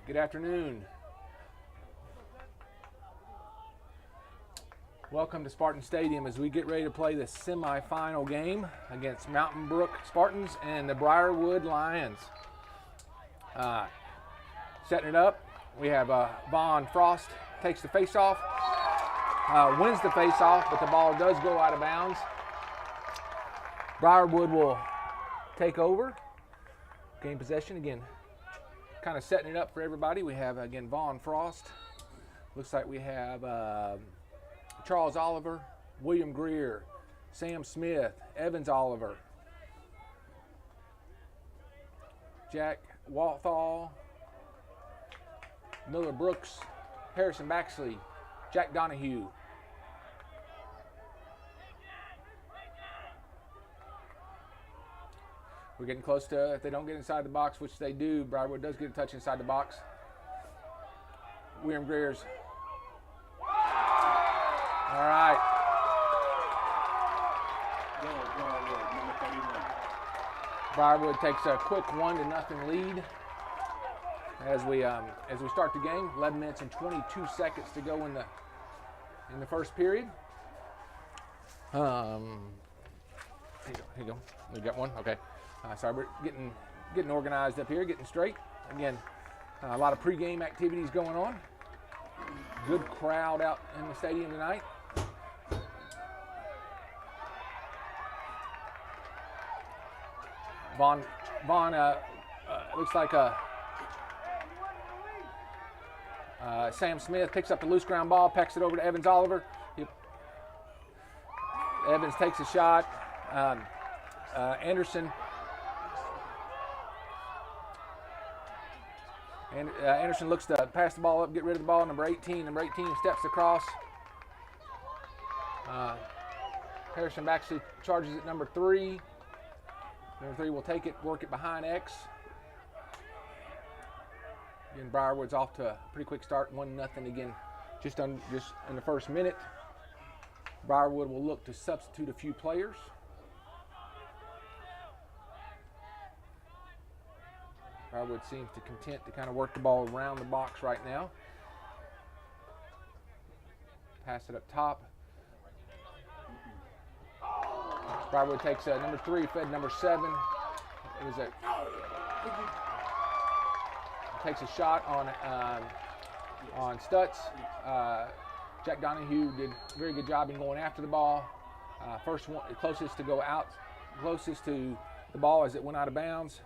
Good afternoon. Welcome to Spartan Stadium as we get ready to play the semifinal game against Mountain Brook Spartans and the Briarwood Lions. Setting it up, we have Von Frost takes the face-off, wins the face-off, but the ball does go out of bounds. Briarwood will take over, gain possession again. Kind of setting it up for everybody. We have, again, Von Frost. Looks like we have Charles Oliver, William Greer, Sam Smith, Evans Oliver, Jack Walthall, Miller Brooks, Harrison Baxley, Jack Donahue. We're getting close to, if they don't get inside the box, which they do, Briarwood does get a touch inside the box. William Greer's. All right. Briarwood takes a quick 1-0 lead as we start the game. 11 minutes and 22 seconds to go in the first period. Here you go. We got one. Okay. Sorry, we're getting organized up here, getting straight. Again, a lot of pregame activities going on. Good crowd out in the stadium tonight. Vaughn looks like Sam Smith picks up the loose ground ball, pecks it over to Evans Oliver. Evans takes a shot. Anderson looks to pass the ball up, get rid of the ball. Number 18 steps across. Harrison Baxley charges at number 3. Number 3 will take it, work it behind X. Again, Briarwood's off to a pretty quick start, 1-0 again, just in the first minute. Briarwood will look to substitute a few players. Briarwood seems to content to kind of work the ball around the box right now. Pass it up top. Briarwood takes number 3, fed number 7. Takes a shot on Stutz. Jack Donahue did a very good job in going after the ball. First one, closest to go out, closest to the ball as it went out of bounds.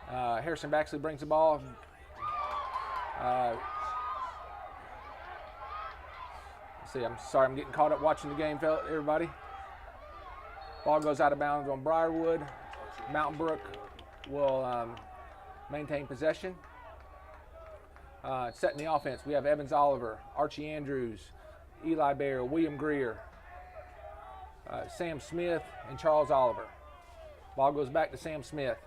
Harrison Baxley brings the ball. Let's see, I'm sorry, I'm getting caught up watching the game, everybody. Ball goes out of bounds on Briarwood. Mountain Brook will maintain possession. Setting the offense, we have Evans Oliver, Archie Andrews, Eli Bear, William Greer, Sam Smith, and Charles Oliver. Ball goes back to Sam Smith.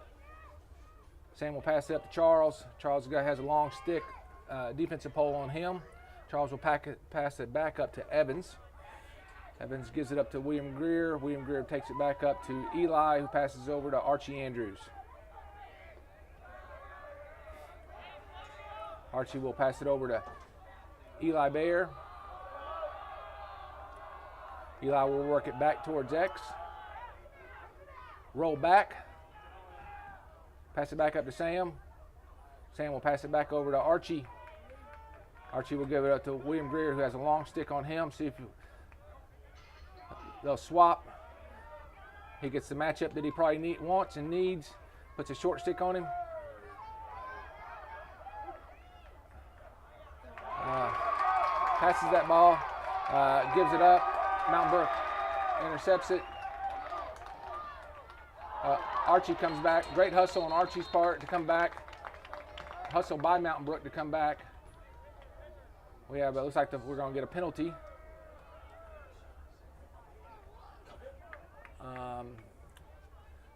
Sam will pass it up to Charles. Charles has a long stick, defensive pole on him. Charles will pass it back up to Evans. Evans gives it up to William Greer. William Greer takes it back up to Eli, who passes over to Archie Andrews. Archie will pass it over to Eli Bear. Eli will work it back towards X. Roll back. Pass it back up to Sam. Sam will pass it back over to Archie. Archie will give it up to William Greer, who has a long stick on him. See if they'll swap. He gets the matchup that he probably wants and needs. Puts a short stick on him. Passes that ball. Gives it up. Mountain Brook intercepts it. Archie comes back. Great hustle on Archie's part to come back. Hustle by Mountain Brook to come back. We have, it looks like we're going to get a penalty.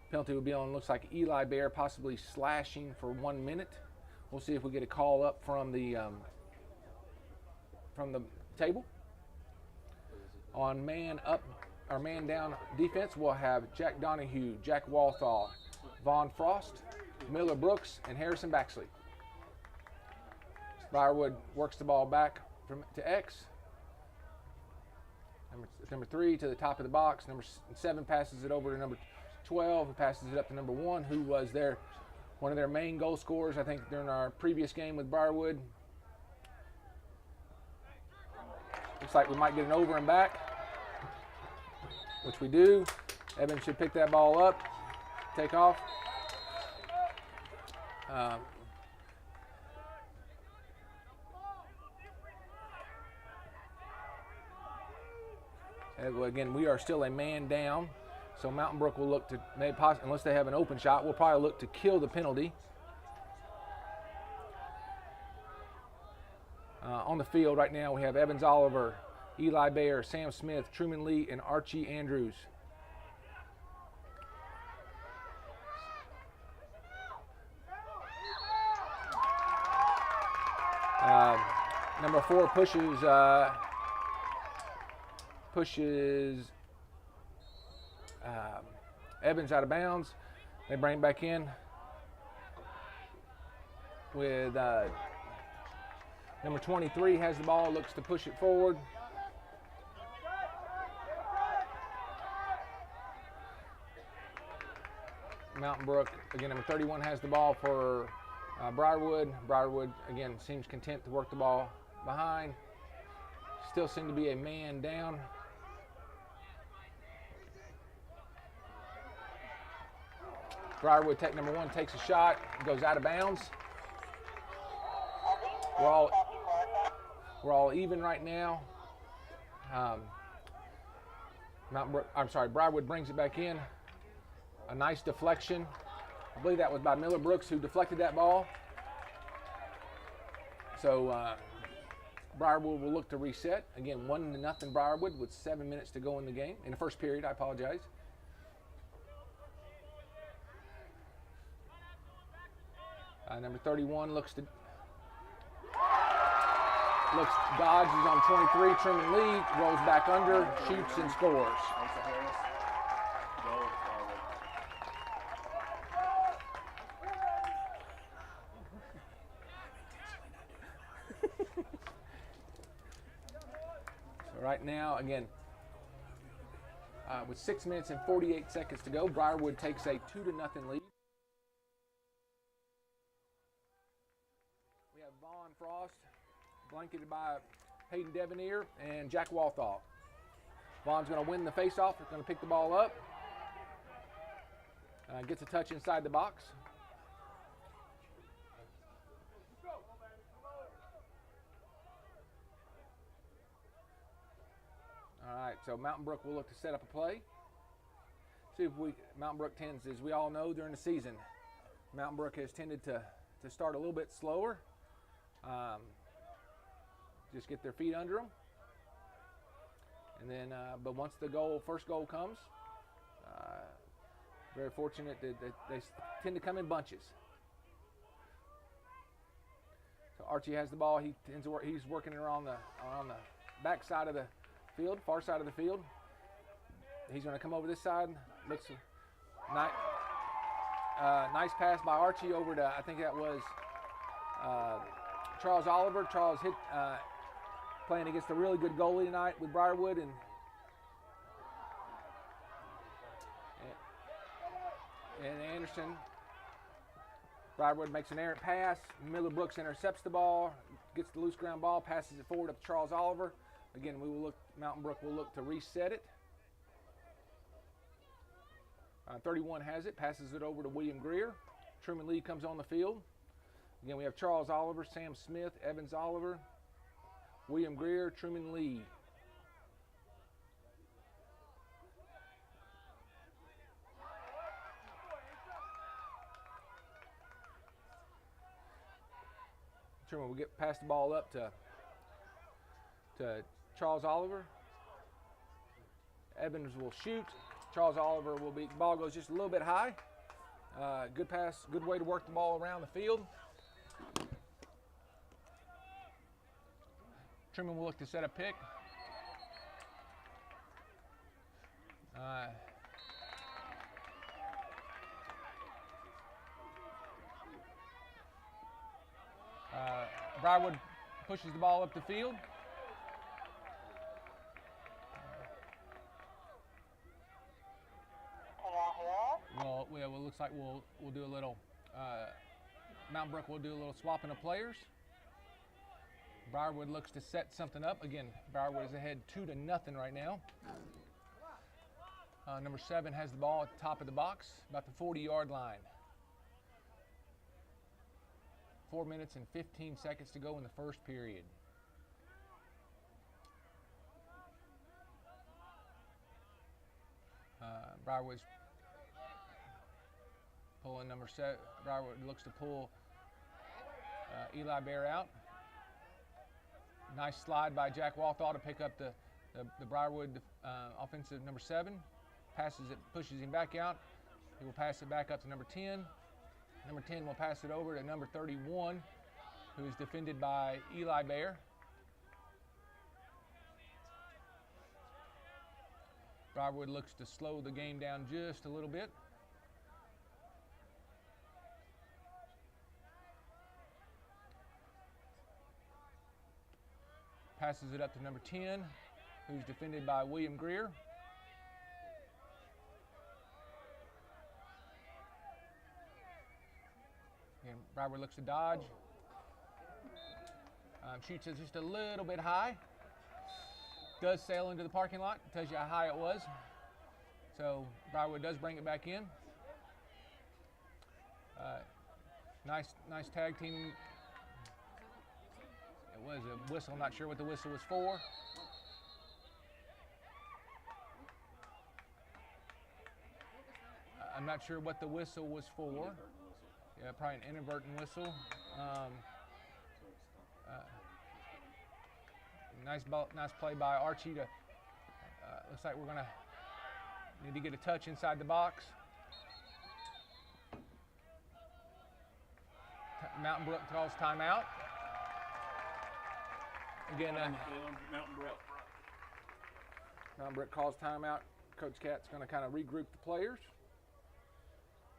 Penalty would be on, looks like Eli Bear possibly slashing for 1 minute. We'll see if we get a call up from the table. On man up or man down defense, we'll have Jack Donahue, Jack Walthall, Von Frost, Miller Brooks and Harrison Baxley. Briarwood works the ball back to X. Number 3 to the top of the box. Number 7 passes it over to number 12, who passes it up to number 1, who was one of their main goal scorers, I think, during our previous game with Briarwood. Looks like we might get an over and back, which we do. Evans should pick that ball up, take off. Again, we are still a man down, so Mountain Brook will look to, unless they have an open shot, we'll probably look to kill the penalty. On the field right now, we have Evans Oliver, Eli Bayer, Sam Smith, Truman Lee, and Archie Andrews. Number 4 pushes Evans out of bounds. They bring him back in with number 23 has the ball, looks to push it forward. Mountain Brook, again, number 31 has the ball for Briarwood. Briarwood, again, seems content to work the ball behind. Still seem to be a man down. Briarwood, number 1, takes a shot, goes out of bounds. We're all even right now. Briarwood brings it back in. A nice deflection. I believe that was by Miller Brooks, who deflected that ball. So Briarwood will look to reset. Again, 1-0 Briarwood with 7 minutes to go in the game. In the first period, I apologize. Number 31 dodges on 23. Truman Lee rolls back under, shoots and scores. So right now, again, with 6 minutes and 48 seconds to go, Briarwood takes a 2-0 lead. We have Vaughn Frost, blanketed by Hayden Devanere and Jack Walthall. Vaughn's going to win the faceoff. He's going to pick the ball up. Gets a touch inside the box. All right, so Mountain Brook will look to set up a play. See if Mountain Brook tends, as we all know during the season, Mountain Brook has tended to start a little bit slower. Just get their feet under them, and then but once the first goal comes, very fortunate that they tend to come in bunches. So Archie has the ball. He tends to work. He's working around on the back side of the field, far side of the field. He's going to come over this side. Looks nice pass by Archie over to, I think that was Charles Oliver. Charles hit. Playing against a really good goalie tonight with Briarwood, and Anderson. Briarwood makes an errant pass. Miller Brooks intercepts the ball, gets the loose ground ball, passes it forward up to Charles Oliver. Again, Mountain Brook will look to reset it. 31 has it, passes it over to William Greer. Truman Lee comes on the field. Again, we have Charles Oliver, Sam Smith, Evans Oliver, William Greer, Truman Lee. Truman will pass the ball up to Charles Oliver. Evans will shoot. Charles Oliver the ball goes just a little bit high. Good pass, good way to work the ball around the field. Truman will look to set a pick. Briarwood pushes the ball up the field. Well, it looks like we'll do a little. Mountain Brook will do a little swapping of players. Briarwood looks to set something up. Again, Briarwood is ahead 2-0 right now. Number 7 has the ball at the top of the box, about the 40-yard line. 4 minutes and 15 seconds to go in the first period. Briarwood's pulling number 7. Briarwood looks to pull Eli Bear out. Nice slide by Jack Walthall to pick up the Briarwood offensive number 7. Passes it, pushes him back out. He will pass it back up to number 10. Number 10 will pass it over to number 31, who is defended by Eli Bear. Briarwood looks to slow the game down just a little bit. Passes it up to number 10, who's defended by William Greer. Again, Briarwood looks to dodge. Shoots it just a little bit high. Does sail into the parking lot. Tells you how high it was. So Briarwood does bring it back in. Nice tag team. It was a whistle. I'm not sure what the whistle was for. I'm not sure what the whistle was for. Yeah, probably an inadvertent whistle. Nice play by Archie to, looks like we're gonna need to get a touch inside the box. Mountain Brook calls timeout. Again, Mountain Brook calls timeout. Coach Cat's gonna kind of regroup the players.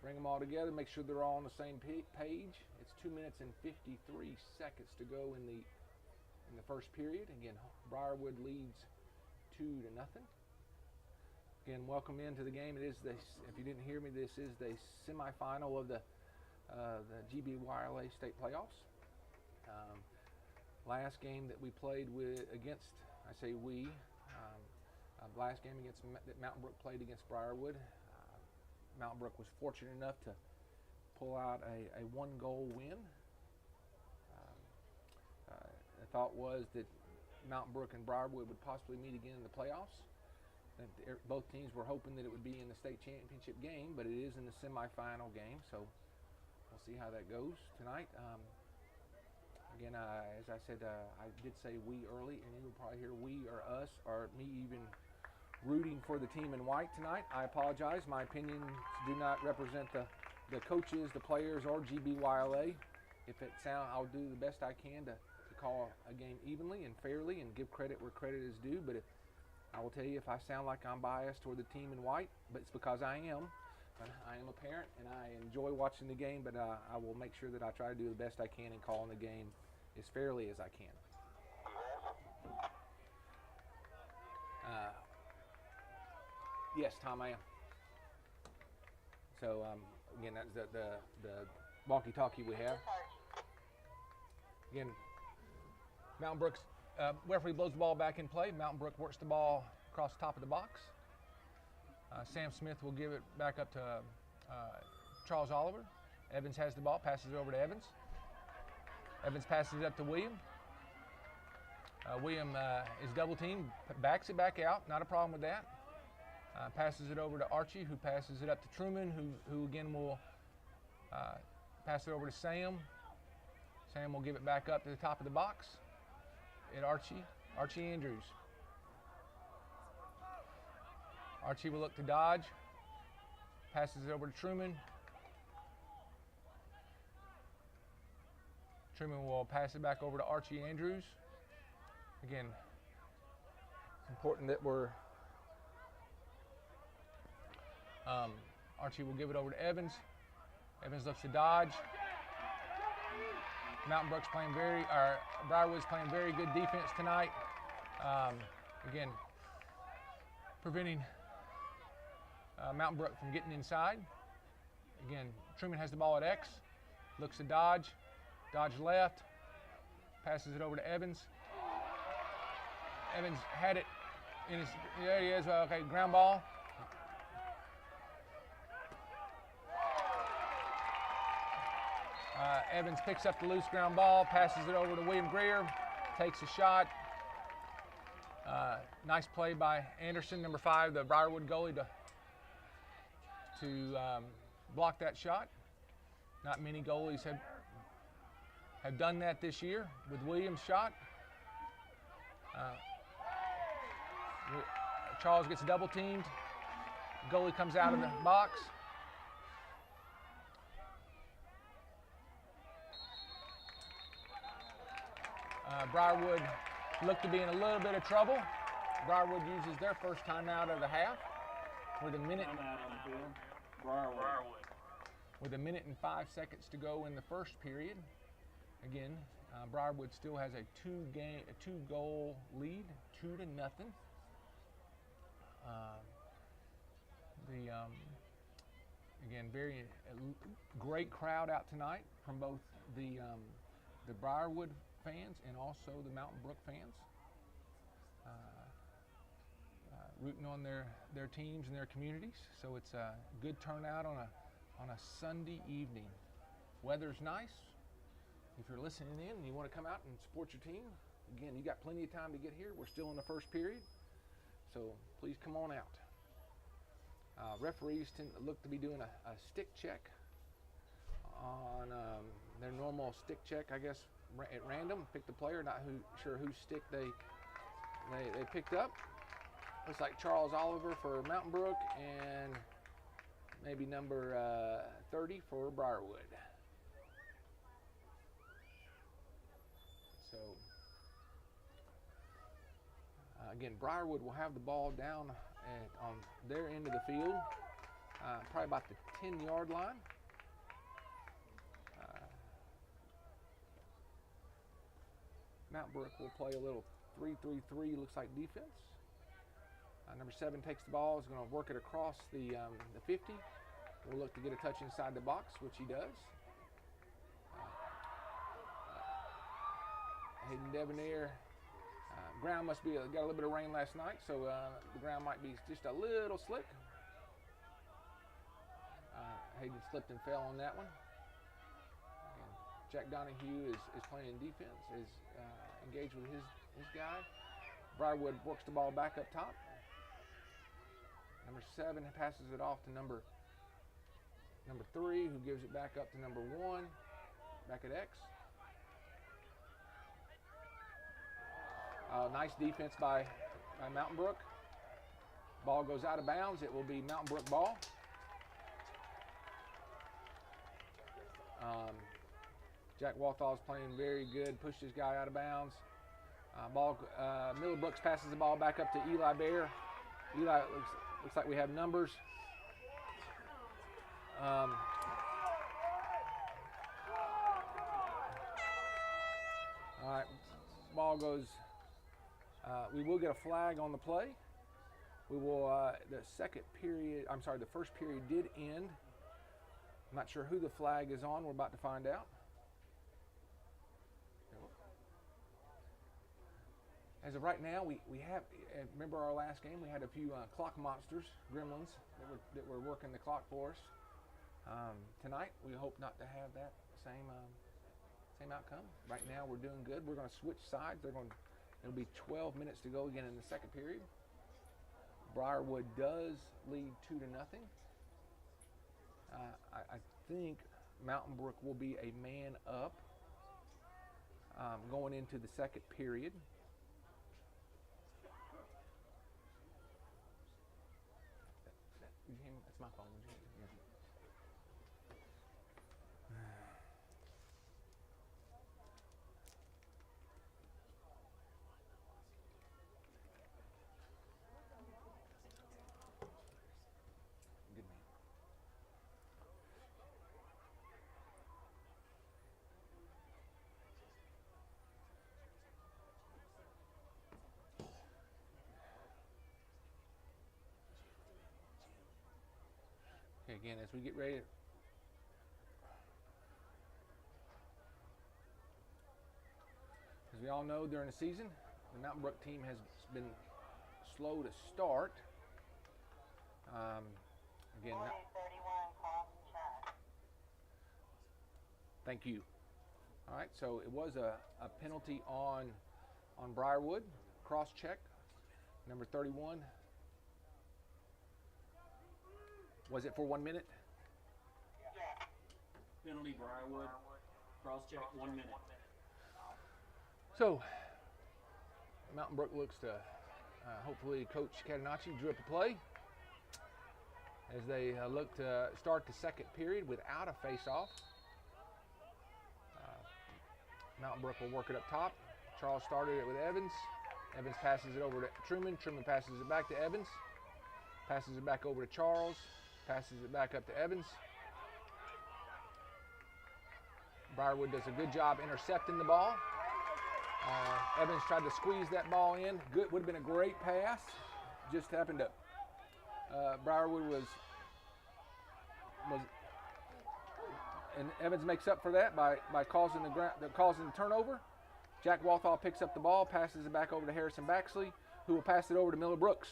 Bring them all together, make sure they're all on the same page. It's 2 minutes and 53 seconds to go in the first period. Again, Briarwood leads 2-0. Again, welcome into the game. It is this. If you didn't hear me, this is the semifinal of the GBYLA state playoffs. Last game that we played against, I say we. Last game that Mountain Brook played against Briarwood. Mountain Brook was fortunate enough to pull out a 1-goal win. The thought was that Mountain Brook and Briarwood would possibly meet again in the playoffs. Both teams were hoping that it would be in the state championship game, but it is in the semifinal game, so we'll see how that goes tonight. Again, as I said, I did say we early, and you'll probably hear we or us or me even rooting for the team in white tonight. I apologize. My opinions do not represent the coaches, the players, or GBYLA. If it sounds, I'll do the best I can to call a game evenly and fairly and give credit where credit is due. But I will tell you if I sound like I'm biased toward the team in white, but it's because I am. I am a parent and I enjoy watching the game, but I will make sure that I try to do the best I can in calling the game as fairly as I can. Yes, Tom, I am. So again, that's the walkie-talkie we have. Again, Mountain Brook's referee blows the ball back in play. Mountain Brook works the ball across the top of the box. Sam Smith will give it back up to Charles Oliver. Evans has the ball, passes it over to Evans. Evans passes it up to William. William is double teamed, backs it back out, not a problem with that. Passes it over to Archie, who passes it up to Truman, who again will pass it over to Sam. Sam will give it back up to the top of the box at Archie Andrews. Archie will look to dodge, passes it over to Truman. Truman will pass it back over to Archie Andrews. Again, it's important that we're Archie will give it over to Evans. Evans looks to dodge. Briarwood's playing very good defense tonight. Again, preventing Mountain Brook from getting inside. Again, Truman has the ball at X, looks to dodge left, passes it over to Evans. Evans had it in his, there he is, okay, ground ball. Evans picks up the loose ground ball, passes it over to William Greer, takes a shot. Nice play by Anderson, number 5, the Briarwood goalie, to block that shot. Not many goalies have done that this year with Williams' shot. Charles gets double teamed. Goalie comes out of the box. Briarwood looked to be in a little bit of trouble. Briarwood uses their first timeout of the half with a minute and 5 seconds to go in the first period. Again, Briarwood still has a two-goal lead, 2-0. Again, very great crowd out tonight from both the Briarwood fans and also the Mountain Brook fans, rooting on their teams and their communities. So it's a good turnout on a Sunday evening. Weather's nice. If you're listening in and you want to come out and support your team, again, you got plenty of time to get here. We're still in the first period, so please come on out. Referees look to be doing a stick check on their normal stick check, I guess, at random. Pick the player, not sure whose stick they picked up. Looks like Charles Oliver for Mountain Brook and maybe number 30 for Briarwood. So again, Briarwood will have the ball down on their end of the field, probably about the 10-yard line. Mountain Brook will play a little 3-3-3, looks like defense. Number 7 takes the ball, is going to work it across the 50. We'll look to get a touch inside the box, which he does. Hayden Debonair. Ground must be, got a little bit of rain last night, so the ground might be just a little slick. Hayden slipped and fell on that one. Again, Jack Donahue is playing defense, is engaged with his guy. Briarwood works the ball back up top. Number 7 passes it off to number 3, who gives it back up to number 1, back at X. Nice defense by Mountain Brook. Ball goes out of bounds. It will be Mountain Brook ball. Jack Walthall's playing very good. Pushed his guy out of bounds. Miller Brooks passes the ball back up to Eli Bear. Eli looks like we have numbers. All right, ball goes. We will get a flag on the play. We will, the first period did end. I'm not sure who the flag is on. We're about to find out. As of right now, we have, remember our last game, we had a few clock monsters, gremlins, that were working the clock for us. Tonight, we hope not to have that same outcome. Right now, we're doing good. We're going to switch sides. It'll be 12 minutes to go again in the second period. Briarwood does lead 2-0. I think Mountain Brook will be a man up going into the second period. That's my phone. Yeah. Good man. Okay, again, as we get ready, as we all know, during the season, the Mountain Brook team has been slow to start. Again, thank you. All right, so it was a penalty on Briarwood, cross check, number 31. Was it for 1 minute? Penalty Briarwood, cross check, 1 minute. So, Mountain Brook looks to hopefully Coach Catenacci drew up a play as they look to start the second period without a face-off. Mountain Brook will work it up top. Charles started it with Evans. Evans passes it over to Truman. Truman passes it back to Evans. Passes it back over to Charles. Passes it back up to Evans. Briarwood does a good job intercepting the ball. Evans tried to squeeze that ball in. Good, would have been a great pass. Just happened to. Briarwood was, and Evans makes up for that by causing the turnover. Jack Walthall picks up the ball, passes it back over to Harrison Baxley, who will pass it over to Miller Brooks.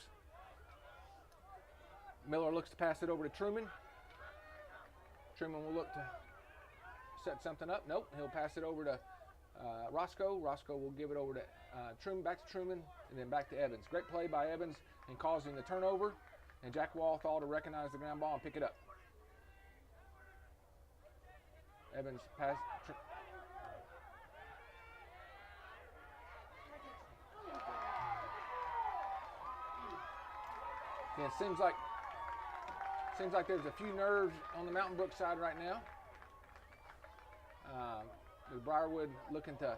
Miller looks to pass it over to Truman. Truman will look to set something up. Nope, he'll pass it over to Roscoe. Roscoe will give it over to Truman, back to Truman, and then back to Evans. Great play by Evans in causing the turnover, and Jack Walthall to recognize the ground ball and pick it up. Evans pass. Yeah, it seems like there's a few nerves on the Mountain Brook side right now. With Briarwood looking to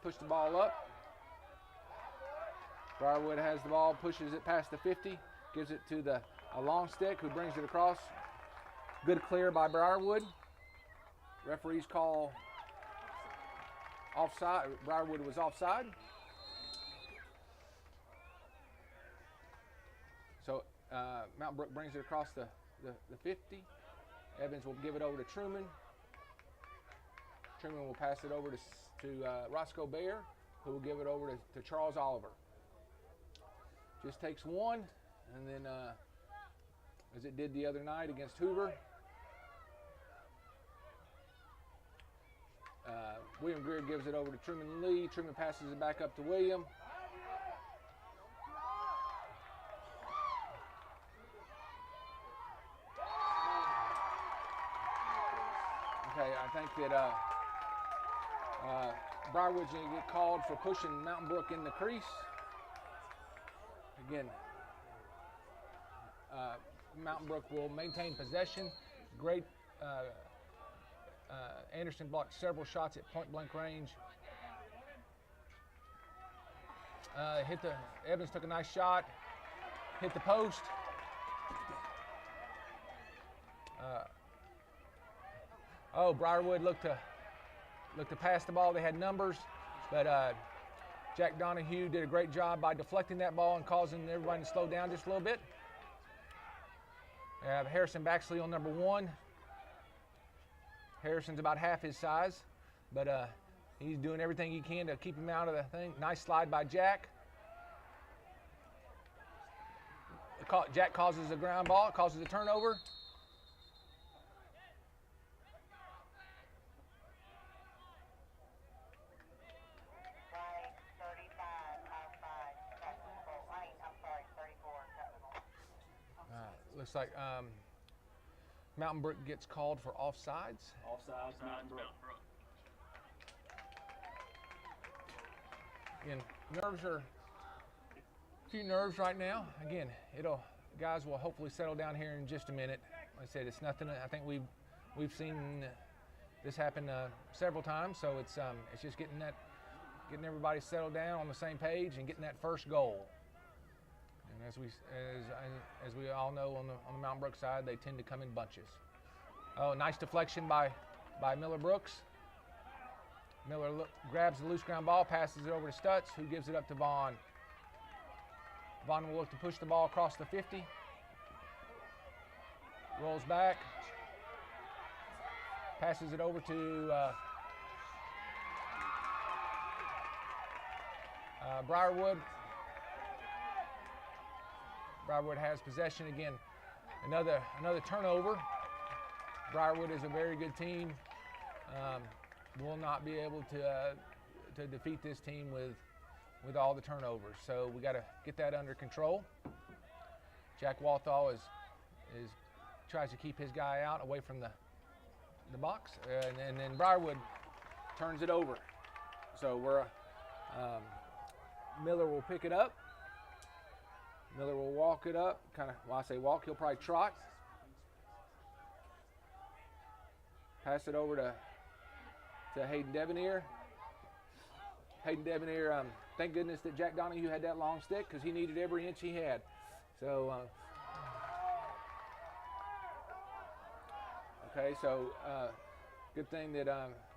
push the ball up. Briarwood has the ball, pushes it past the 50, gives it to a long stick who brings it across. Good clear by Briarwood. Referees call offside. Briarwood was offside. So Mountain Brook brings it across the 50. Evans will give it over to Truman. Truman will pass it over to Roscoe Bayer, who will give it over to Charles Oliver. Just takes one, and then as it did the other night against Hoover, William Greer gives it over to Truman Lee. Truman passes it back up to William. Okay, I think that Briarwood's going to get called for pushing Mountain Brook in the crease. Again, Mountain Brook will maintain possession. Great. Anderson blocked several shots at point-blank range. Evans took a nice shot. Hit the post. Briarwood looked to pass the ball. They had numbers, but Jack Donahue did a great job by deflecting that ball and causing everybody to slow down just a little bit. Harrison Baxley on number 1. Harrison's about half his size, but he's doing everything he can to keep him out of the thing. Nice slide by Jack. Jack causes a ground ball, causes a turnover. Looks like Mountain Brook gets called for offsides. Offsides, Mountain Brook. Again, a few nerves right now. Again, guys will hopefully settle down here in just a minute. Like I said, it's nothing. I think we've seen this happen several times. So it's just getting everybody settled down on the same page and getting that first goal. And as we all know on the Mountain Brook side, they tend to come in bunches. Oh, nice deflection by Miller Brooks. Miller grabs the loose ground ball, passes it over to Stutz, who gives it up to Vaughn. Vaughn will look to push the ball across the 50. rolls back, passes it over to Briarwood. Briarwood has possession again. Another turnover. Briarwood is a very good team. Will not be able to defeat this team with all the turnovers. So we got to get that under control. Jack Walthall is tries to keep his guy out away from the box, and then Briarwood turns it over. So we're Miller will pick it up. Miller will walk it up. Kind of, when I say walk, he'll probably trot. Pass it over to Hayden Devanere. Hayden Devanere, thank goodness that Jack Donahue had that long stick because he needed every inch he had. So, okay, so good thing that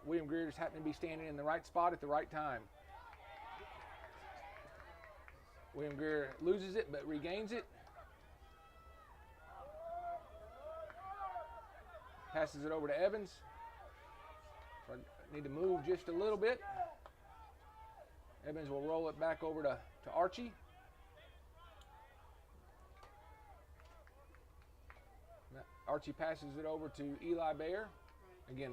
William Greer just happened to be standing in the right spot at the right time. William Greer loses it but regains it. Passes it over to Evans. So I need to move just a little bit. Evans will roll it back over to Archie. Archie passes it over to Eli Bayer. Again,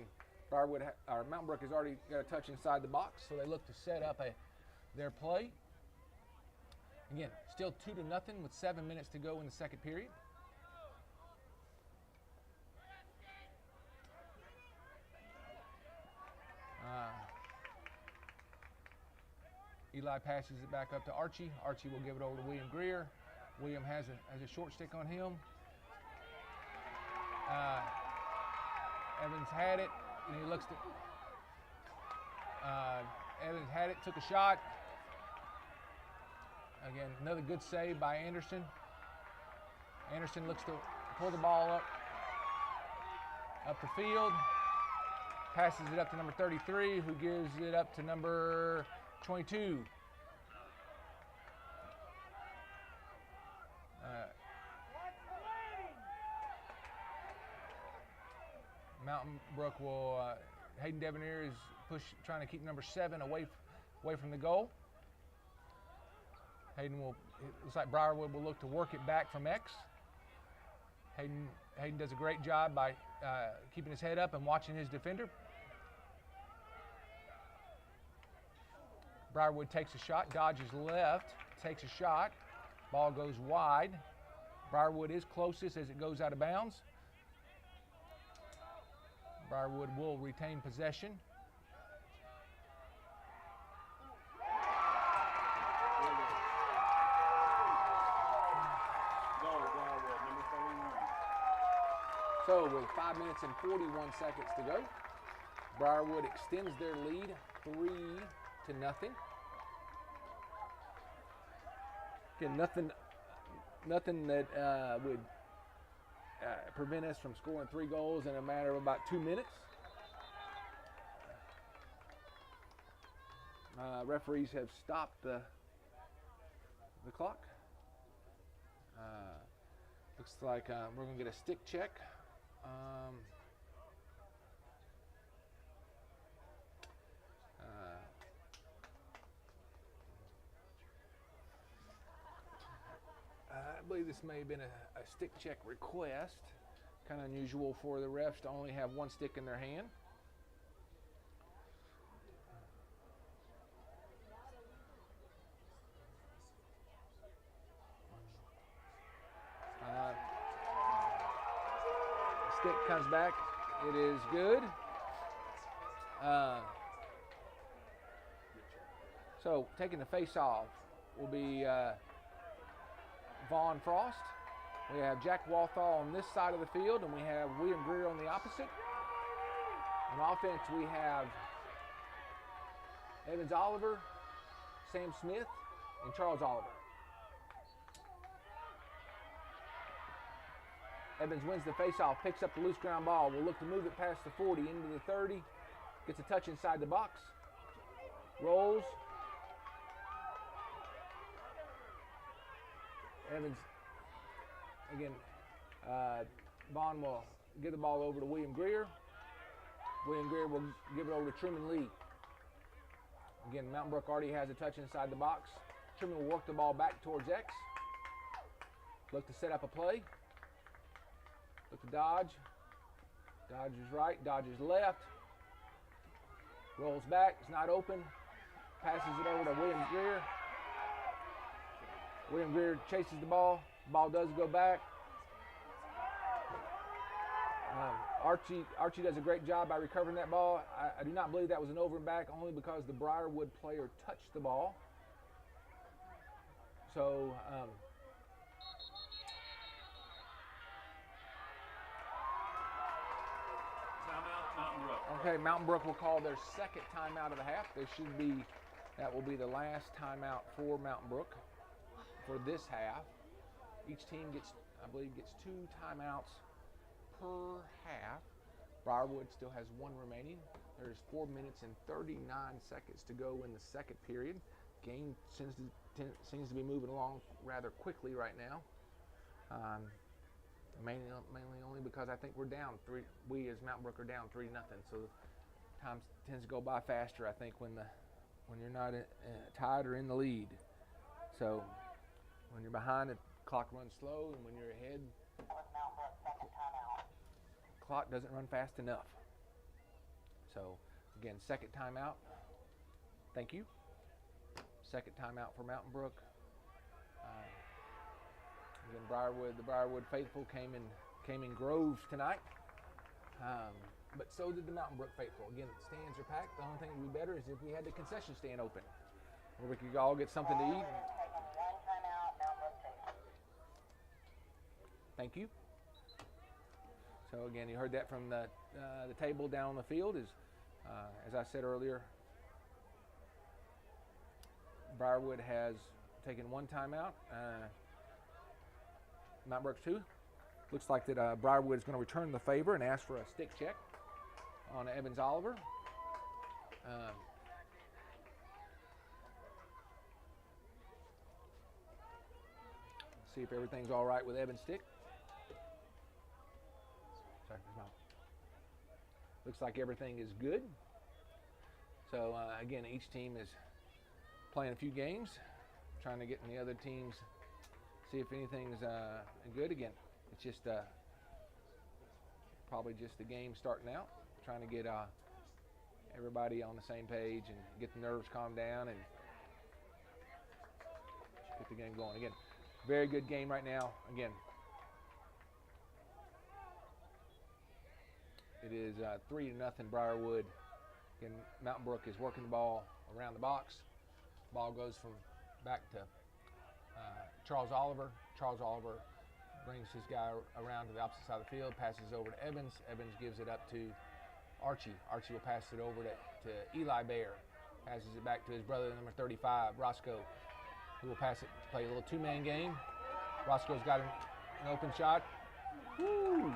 Briarwood or Mountain Brook has already got a touch inside the box, so they look to set up their play. Again, still 2-0 with 7 minutes to go in the second period. Eli passes it back up to Archie. Archie will give it over to William Greer. William has a short stick on him. Evans had it, and he looks to. Evans had it, took a shot. Again, another good save by Anderson. Anderson looks to pull the ball up the field. Passes it up to number 33, who gives it up to number 22. Mountain Brook will, Hayden Devanere is trying to keep number 7 away from the goal. Hayden will, it looks like Briarwood will look to work it back from X. Hayden does a great job by keeping his head up and watching his defender. Briarwood takes a shot, dodges left, takes a shot. Ball goes wide. Briarwood is closest as it goes out of bounds. Briarwood will retain possession. So with 5 minutes and 41 seconds to go, Briarwood extends their lead 3-0. Again, nothing that would prevent us from scoring 3 goals in a matter of about 2 minutes. Referees have stopped the clock. Looks like we're going to get a stick check. I believe this may have been a stick check request. Kind of unusual for the refs to only have 1 stick in their hand. Stick comes back. It is good. So taking the face off will be Vaughn Frost. We have Jack Walthall on this side of the field, and we have William Greer on the opposite. On offense, we have Evans Oliver, Sam Smith, and Charles Oliver. Evans wins the faceoff, picks up the loose ground ball. We'll look to move it past the 40 into the 30. Gets a touch inside the box. Rolls. Evans, again, Vaughn will give the ball over to William Greer. William Greer will give it over to Truman Lee. Again, Mountain Brook already has a touch inside the box. Truman will work the ball back towards X. Look to set up a play. Look to dodge. Dodges right, dodges left. Rolls back, it's not open. Passes it over to William Greer. William Greer chases the ball. Ball does go back. Archie does a great job by recovering that ball. I do not believe that was an over and back, only because the Briarwood player touched the ball. So Timeout, Mountain Brook. okay, Mountain Brook will call their second timeout of the half. That will be the last timeout for Mountain Brook for this half. Each team gets 2 timeouts per half. Briarwood still has 1 remaining. There's 4 minutes and 39 seconds to go in the second period. Game seems to be moving along rather quickly right now. Mainly only because I think we're down 3. We as Mountain Brook are down 3-0. So time tends to go by faster, I think, when you're not tied or in the lead. So when you're behind, the clock runs slow, and when you're ahead, clock doesn't run fast enough. So again, second timeout. Thank you. Second timeout for Mountain Brook. Again, the Briarwood faithful came in groves tonight, but so did the Mountain Brook faithful. Again, the stands are packed. The only thing that would be better is if we had the concession stand open, where we could all get something to eat. Thank you. So again, you heard that from the table down on the field. As I said earlier, Briarwood has taken 1 timeout. Mountain Brook 2. Looks like that Briarwood is going to return the favor and ask for a stick check on Evans Oliver. See if everything's all right with Evans' stick. Sorry, no. Looks like everything is good. So again, each team is playing a few games, trying to get in the other teams, see if anything's good. Again, it's just probably just the game starting out, trying to get everybody on the same page and get the nerves calmed down and get the game going. Again, very good game right now. Again, it is 3-0 Briarwood. Again, Mountain Brook is working the ball around the box. Ball goes from back to Charles Oliver. Charles Oliver brings his guy around to the opposite side of the field, passes over to Evans. Evans gives it up to Archie. Archie will pass it over to Eli Bear. Passes it back to his brother, number 35, Roscoe, who will pass it to play a little 2-man game. Roscoe's got an open shot. Woo!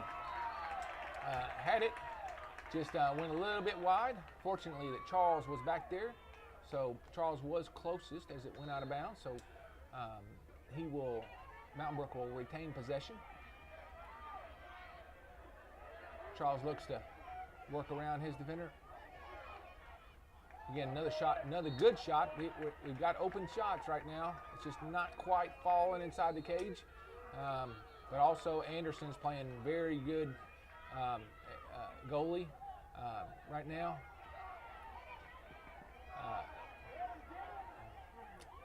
Had it. Just went a little bit wide. Fortunately that Charles was back there. So Charles was closest as it went out of bounds. So Mountain Brook will retain possession. Charles looks to work around his defender. Again, another shot, another good shot. We've got open shots right now. It's just not quite falling inside the cage. But also Anderson's playing very good goalie right now.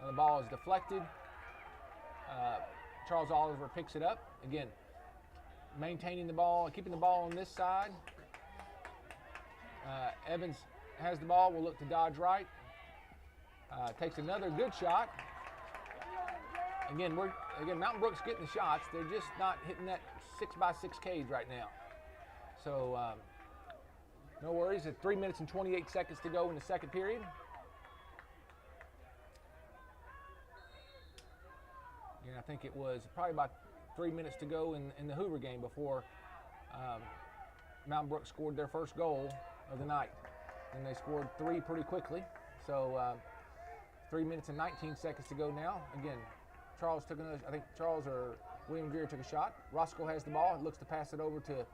And the ball is deflected. Charles Oliver picks it up. Again, maintaining the ball, keeping the ball on this side. Evans has the ball, will look to dodge right. Takes another good shot. Again, Mountain Brook's getting the shots. They're just not hitting that 6x6 cage right now. So no worries. At 3 minutes and 28 seconds to go in the second period. Again, I think it was probably about 3 minutes to go in the Hoover game before Mountain Brook scored their first goal of the night. And they scored 3 pretty quickly. So 3 minutes and 19 seconds to go now. Again, Charles took another, I think Charles or William Greer took a shot. Roscoe has the ball. Looks to pass it over to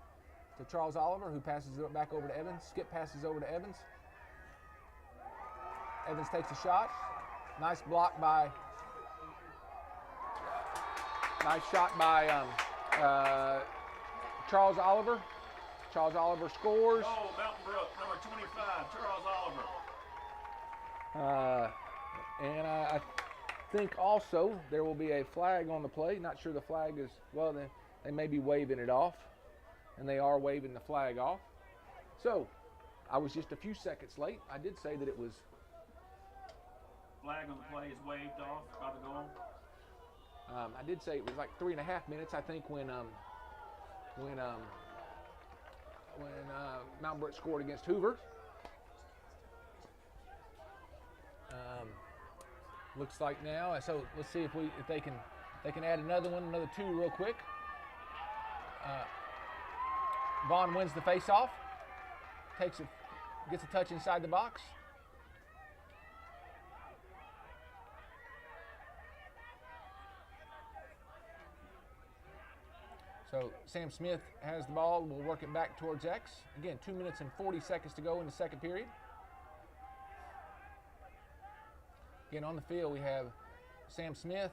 Charles Oliver, who passes it back over to Evans. Skip passes over to Evans. Evans takes a shot. Nice block by. Nice shot by Charles Oliver. Charles Oliver scores. Oh, Mountain Brook, number 25, Charles Oliver. And I think also there will be a flag on the play. Not sure the flag is, well, they may be waving it off. And they are waving the flag off. So, I was just a few seconds late. I did say that it was. Flag on the play is waved off by the goal. I did say it was like 3.5 minutes, I think, when Mountain Brook scored against Hoover. Looks like now, so let's see if they can add another two real quick. Vaughn wins the face-off, gets a touch inside the box. So Sam Smith has the ball. We'll work it back towards X. Again, 2 minutes and 40 seconds to go in the second period. Again, on the field, we have Sam Smith.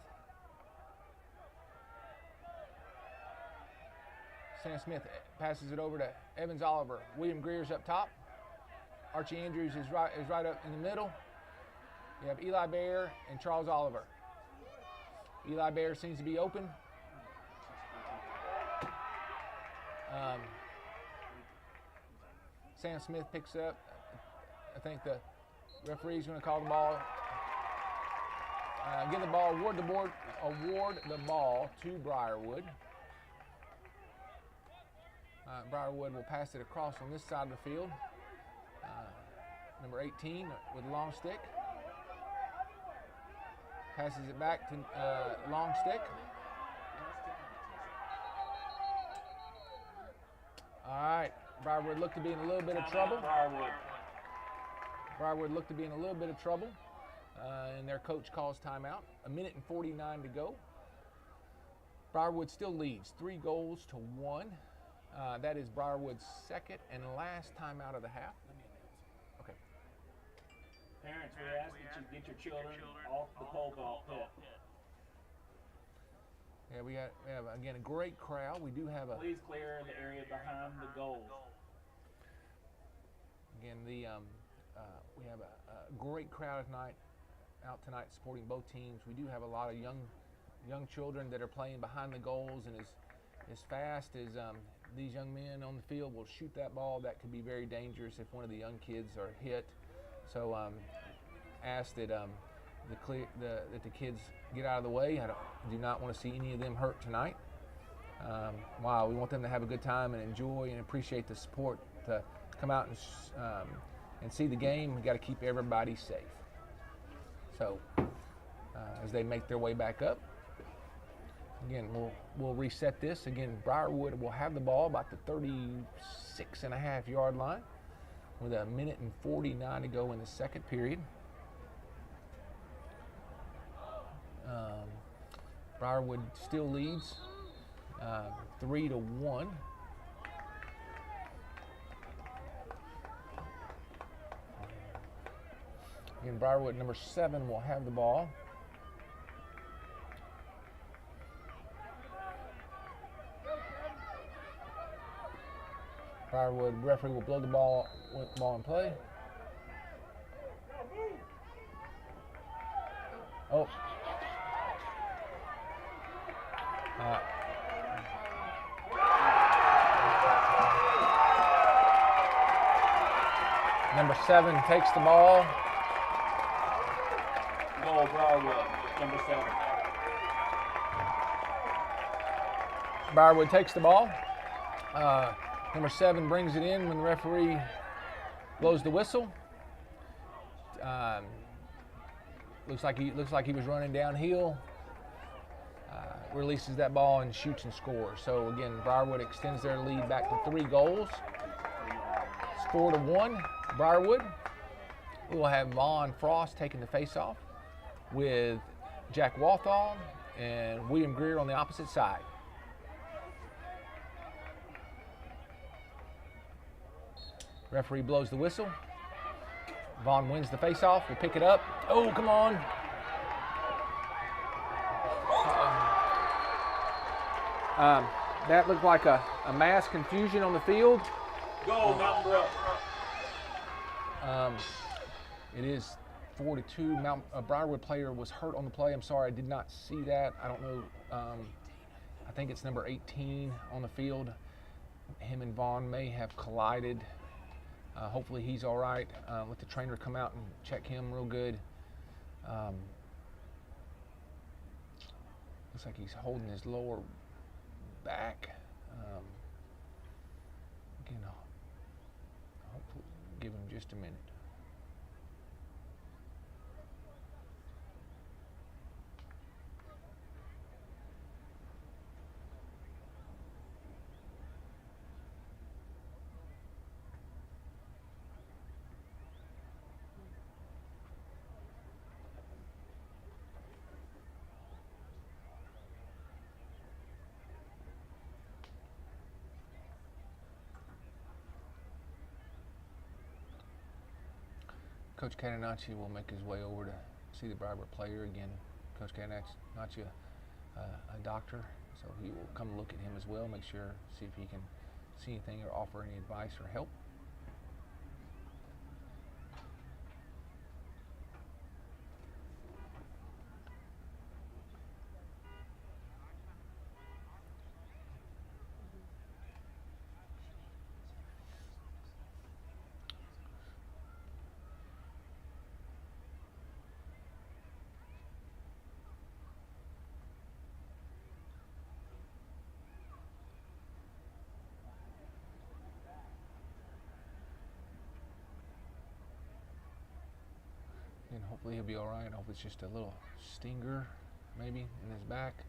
Sam Smith passes it over to Evans Oliver. William Greer's up top. Archie Andrews is right up in the middle. You have Eli Bear and Charles Oliver. Eli Bear seems to be open. Sam Smith picks up. I think the referee's going to call the ball. Give the ball, award the ball to Briarwood. Briarwood will pass it across on this side of the field. Number 18 with long stick. Passes it back to long stick. All right, Briarwood looked to be in a little bit of trouble. Briarwood looked to be in a little bit of trouble, and their coach calls timeout. 1 minute and 49 to go. Briarwood still leads 3-1. That is Briarwood's second and last timeout of the half. Okay. Parents, we ask that you get your children off the pole vault pit. Yeah, we have again a great crowd. We do have a. Please clear the area behind the goals. Again, we have a great crowd out tonight supporting both teams. We do have a lot of young children that are playing behind the goals, and as fast as these young men on the field will shoot that ball, that could be very dangerous if one of the young kids are hit. So ask that that the kids get out of the way. I do not want to see any of them hurt tonight. Wow, we want them to have a good time and enjoy and appreciate the support to come out and see the game. We got to keep everybody safe. So as they make their way back up, again, we'll reset this. Again, Briarwood will have the ball about the 36.5-yard line with 1 minute and 49 to go in the second period. Briarwood still leads 3-1. Again, Briarwood number 7 will have the ball. Briarwood referee will blow the ball in play. Oh. Number 7 takes the ball. Goal, Briarwood, number 7. Briarwood takes the ball. Number 7 brings it in when the referee blows the whistle. Looks like he was running downhill. Releases that ball and shoots and scores. So again, Briarwood extends their lead back to 3 goals. It's 4-1. Briarwood. We will have Vaughn Frost taking the face-off with Jack Walthall and William Greer on the opposite side. Referee blows the whistle. Vaughn wins the face-off. We'll pick it up. Oh, come on. That looked like a mass confusion on the field. Go, Mountain Brook. It is 42. Briarwood player was hurt on the play. I'm sorry, I did not see that. I don't know. I think it's number 18 on the field. Him and Vaughn may have collided. Hopefully he's all right. Let the trainer come out and check him real good. Looks like he's holding his lower back. Again, hopefully give him just a minute. Coach Catanacci will make his way over to see the Briarwood player again. Coach Catanacci, a doctor, so he will come look at him as well, make sure, see if he can see anything or offer any advice or help. And hopefully he'll be all right. I hope it's just a little stinger, maybe, in his back.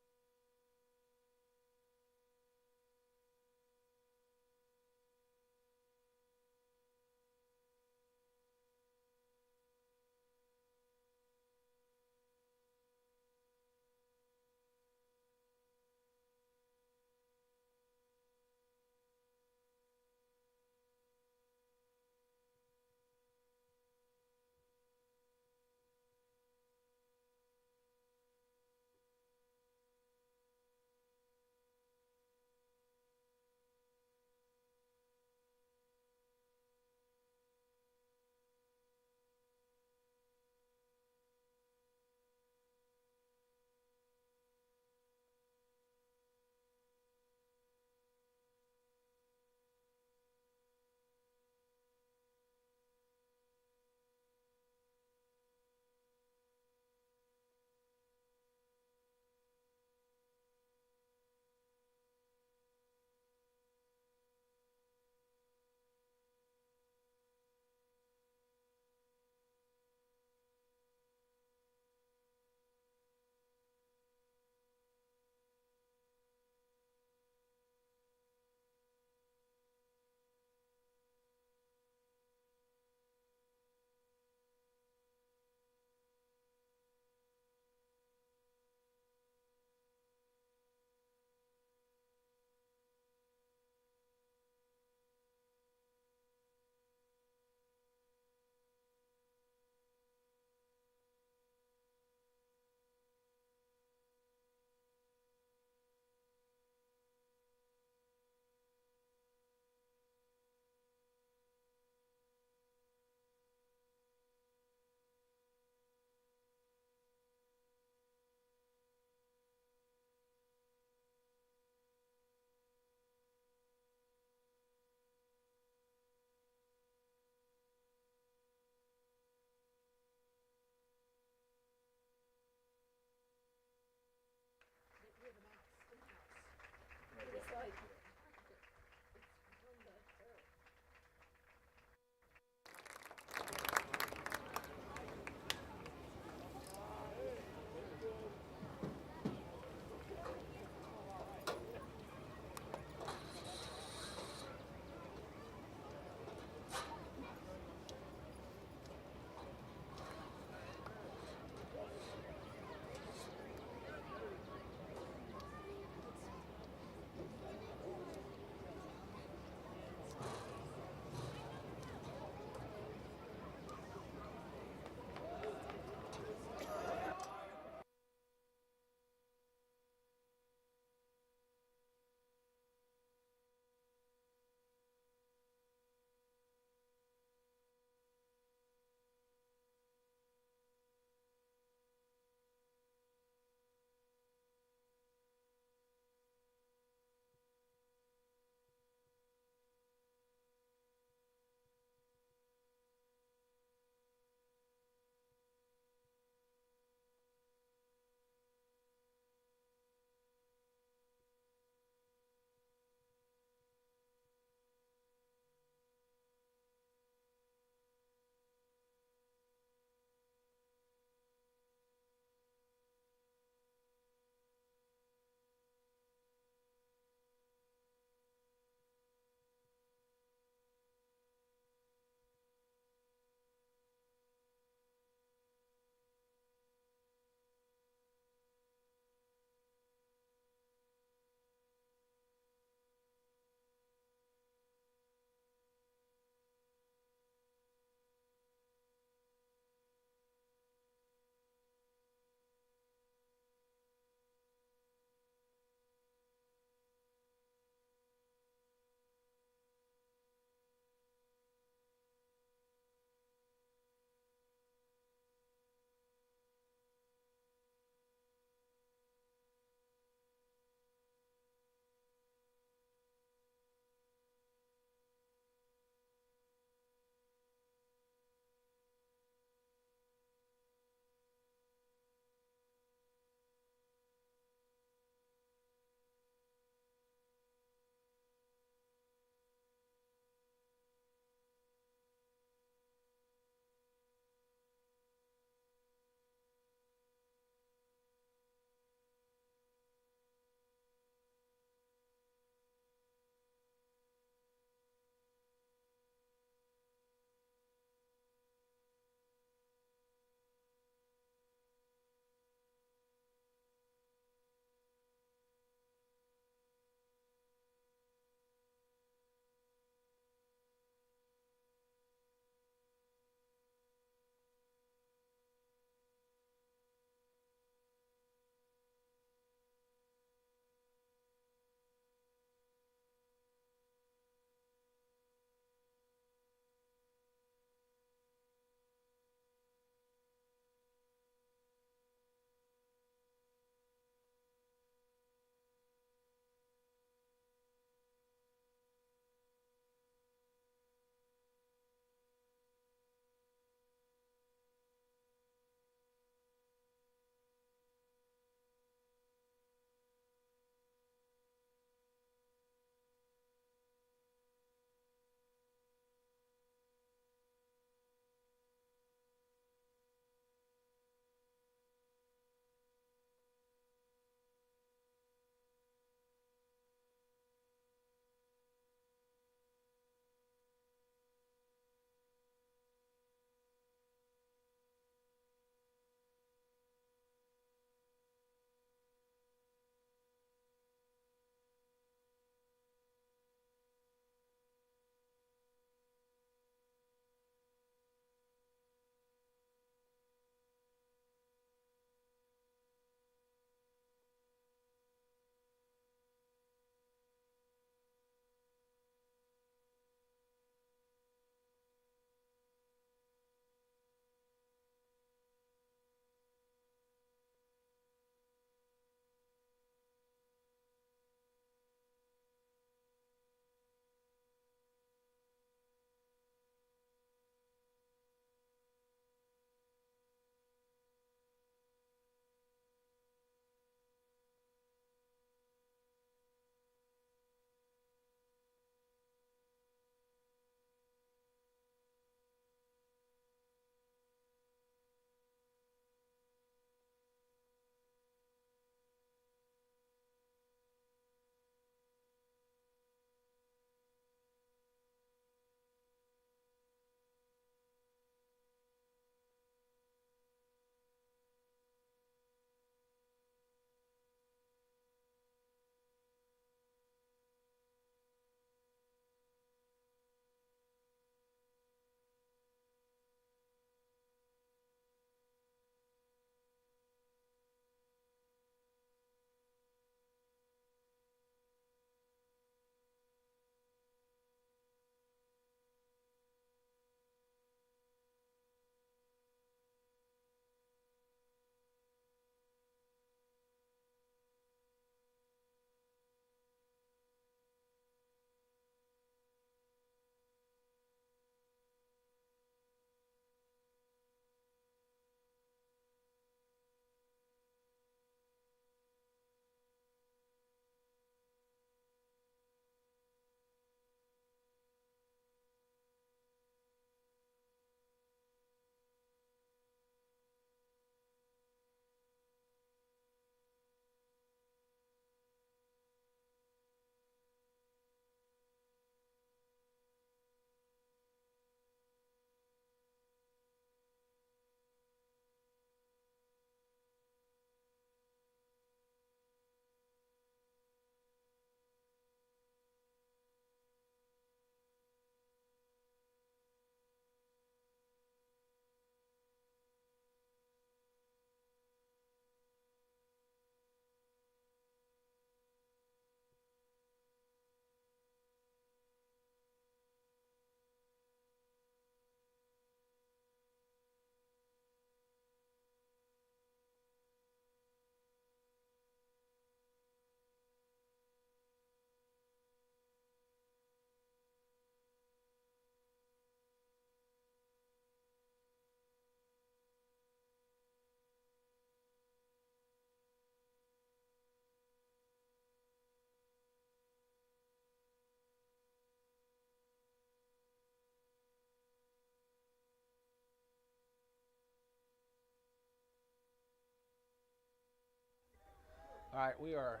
All right, we are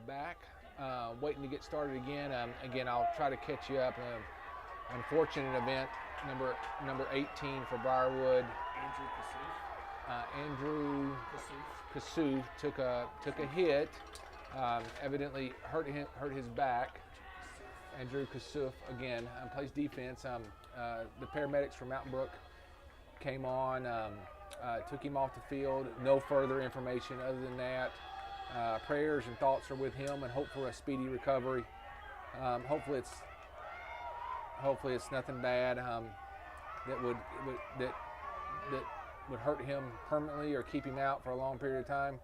back, waiting to get started again. Again, I'll try to catch you up. Unfortunate event, number 18 for Briarwood. Andrew Kasuf took a hit. Evidently hurt his back. Andrew Kasuf again plays defense. The paramedics from Mountain Brook came on, took him off the field. No further information other than that. Prayers and thoughts are with him, and hope for a speedy recovery. Hopefully it's nothing bad that would hurt him permanently or keep him out for a long period of time.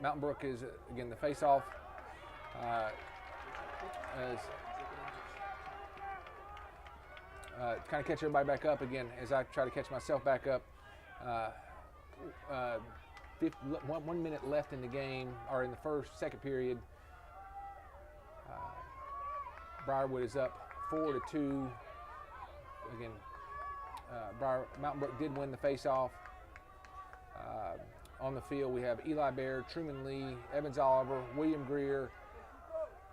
Mountain Brook is again the face-off. As kind of catch everybody back up again as I try to catch myself back up. 1 minute left in the game, or in the second period. Briarwood is up 4-2. Again, Mountain Brook did win the face-off. On the field, we have Eli Baird, Truman Lee, Evans Oliver, William Greer,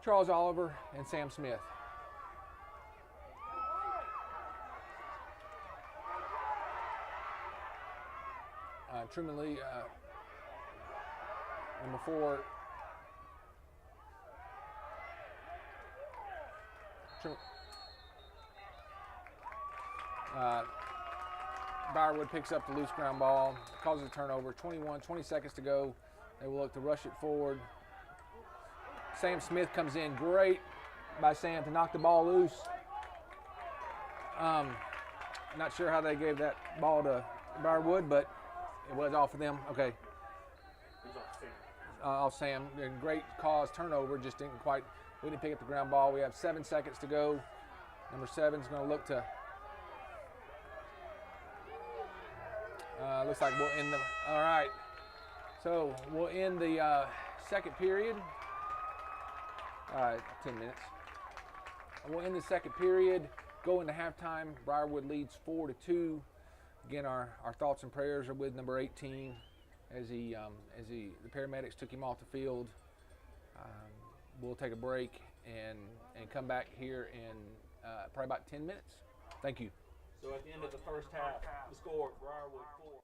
Charles Oliver, and Sam Smith. Truman Lee, number 4. Briarwood picks up the loose ground ball, causes a turnover. 20 seconds to go. They will look to rush it forward. Sam Smith comes in. Great by Sam to knock the ball loose. Not sure how they gave that ball to Briarwood, but it was off of them. Okay. Off Sam. Great cause turnover. Just didn't quite. We didn't pick up the ground ball. We have 7 seconds to go. Number 7 is going to look to. Looks like we'll end the. All right. So we'll end the second period. 10 minutes. We'll end the second period. Go into halftime. Briarwood leads 4-2. Again, our thoughts and prayers are with number 18 as the paramedics took him off the field. We'll take a break and come back here in probably about 10 minutes. Thank you. So at the end of the first half, the score, Briarwood 4.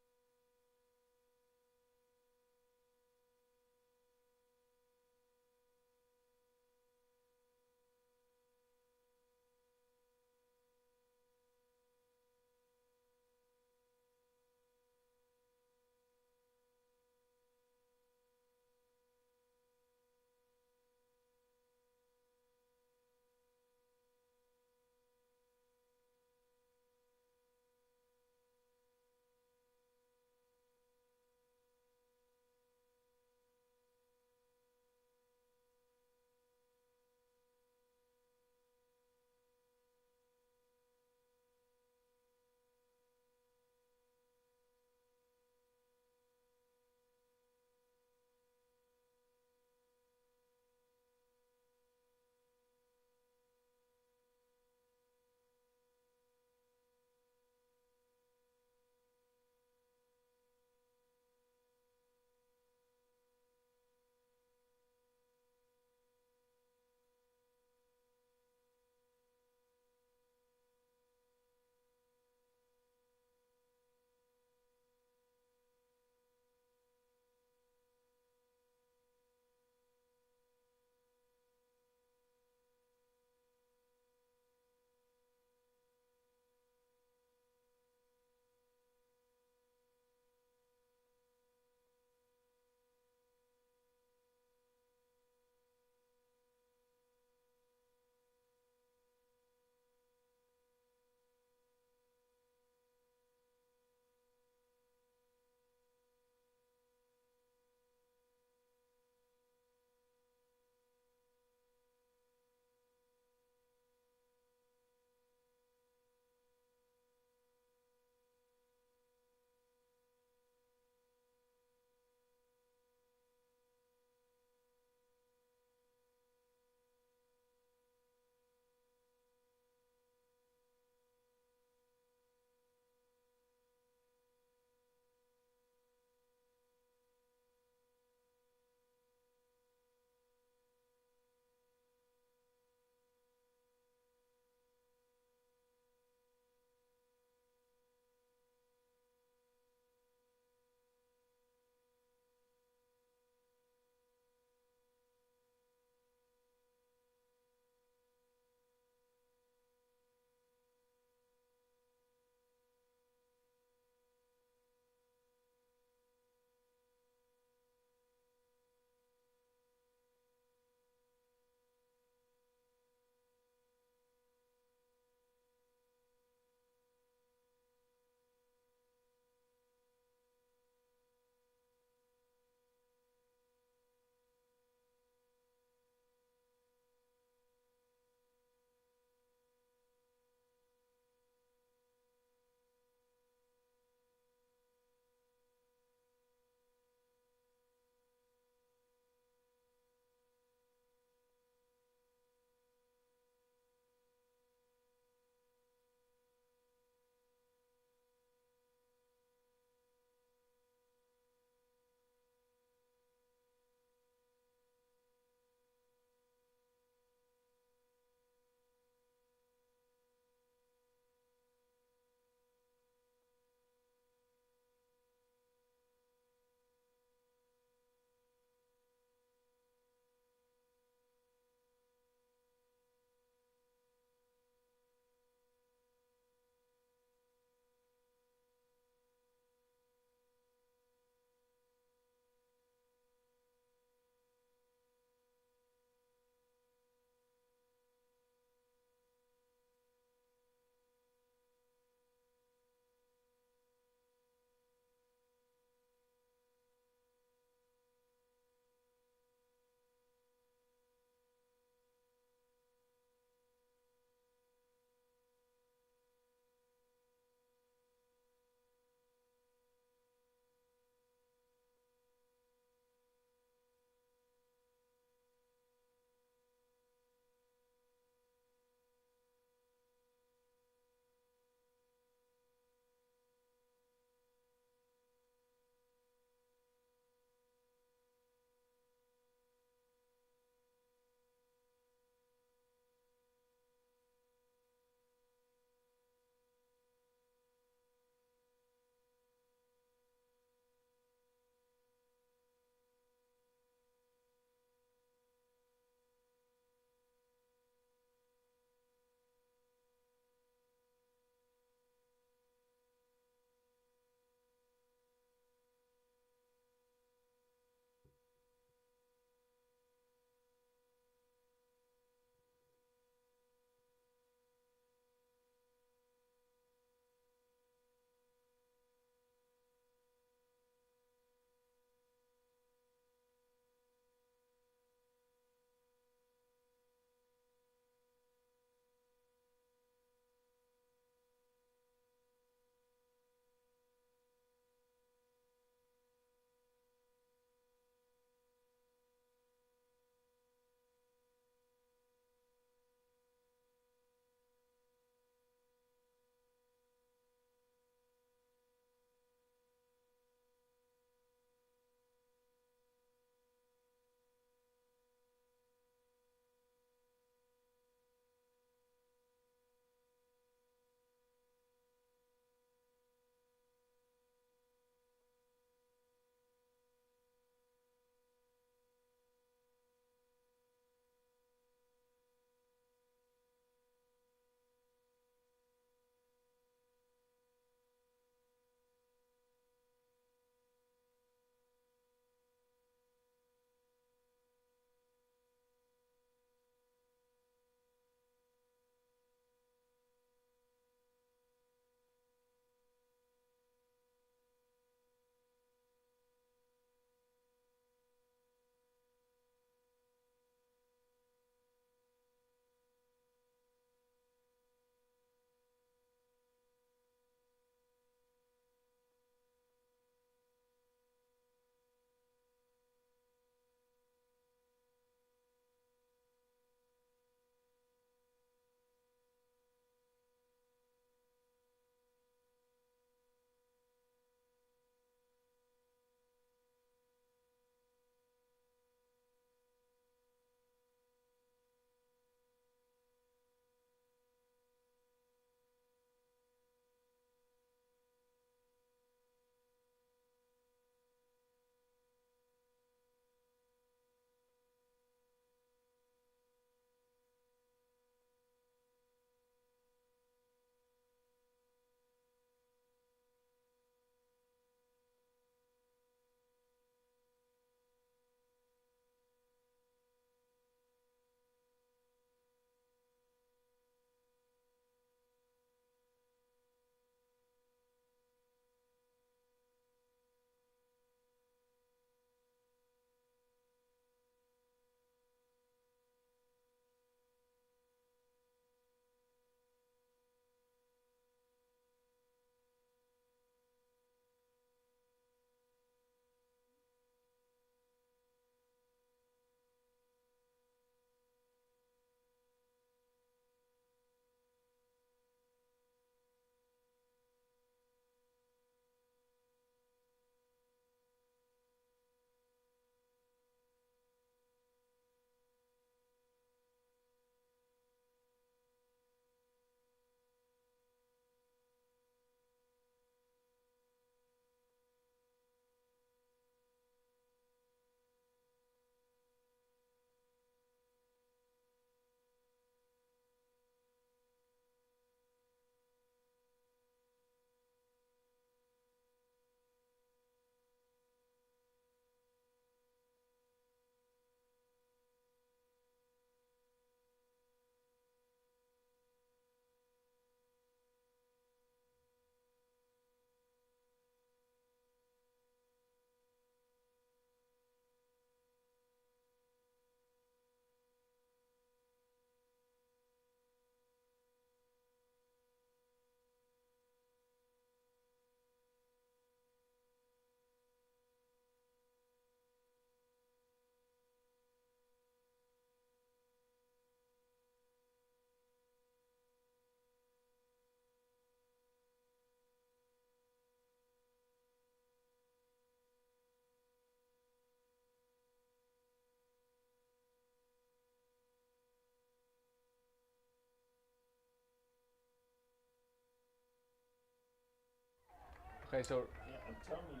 Okay, so Yeah, I'm telling you,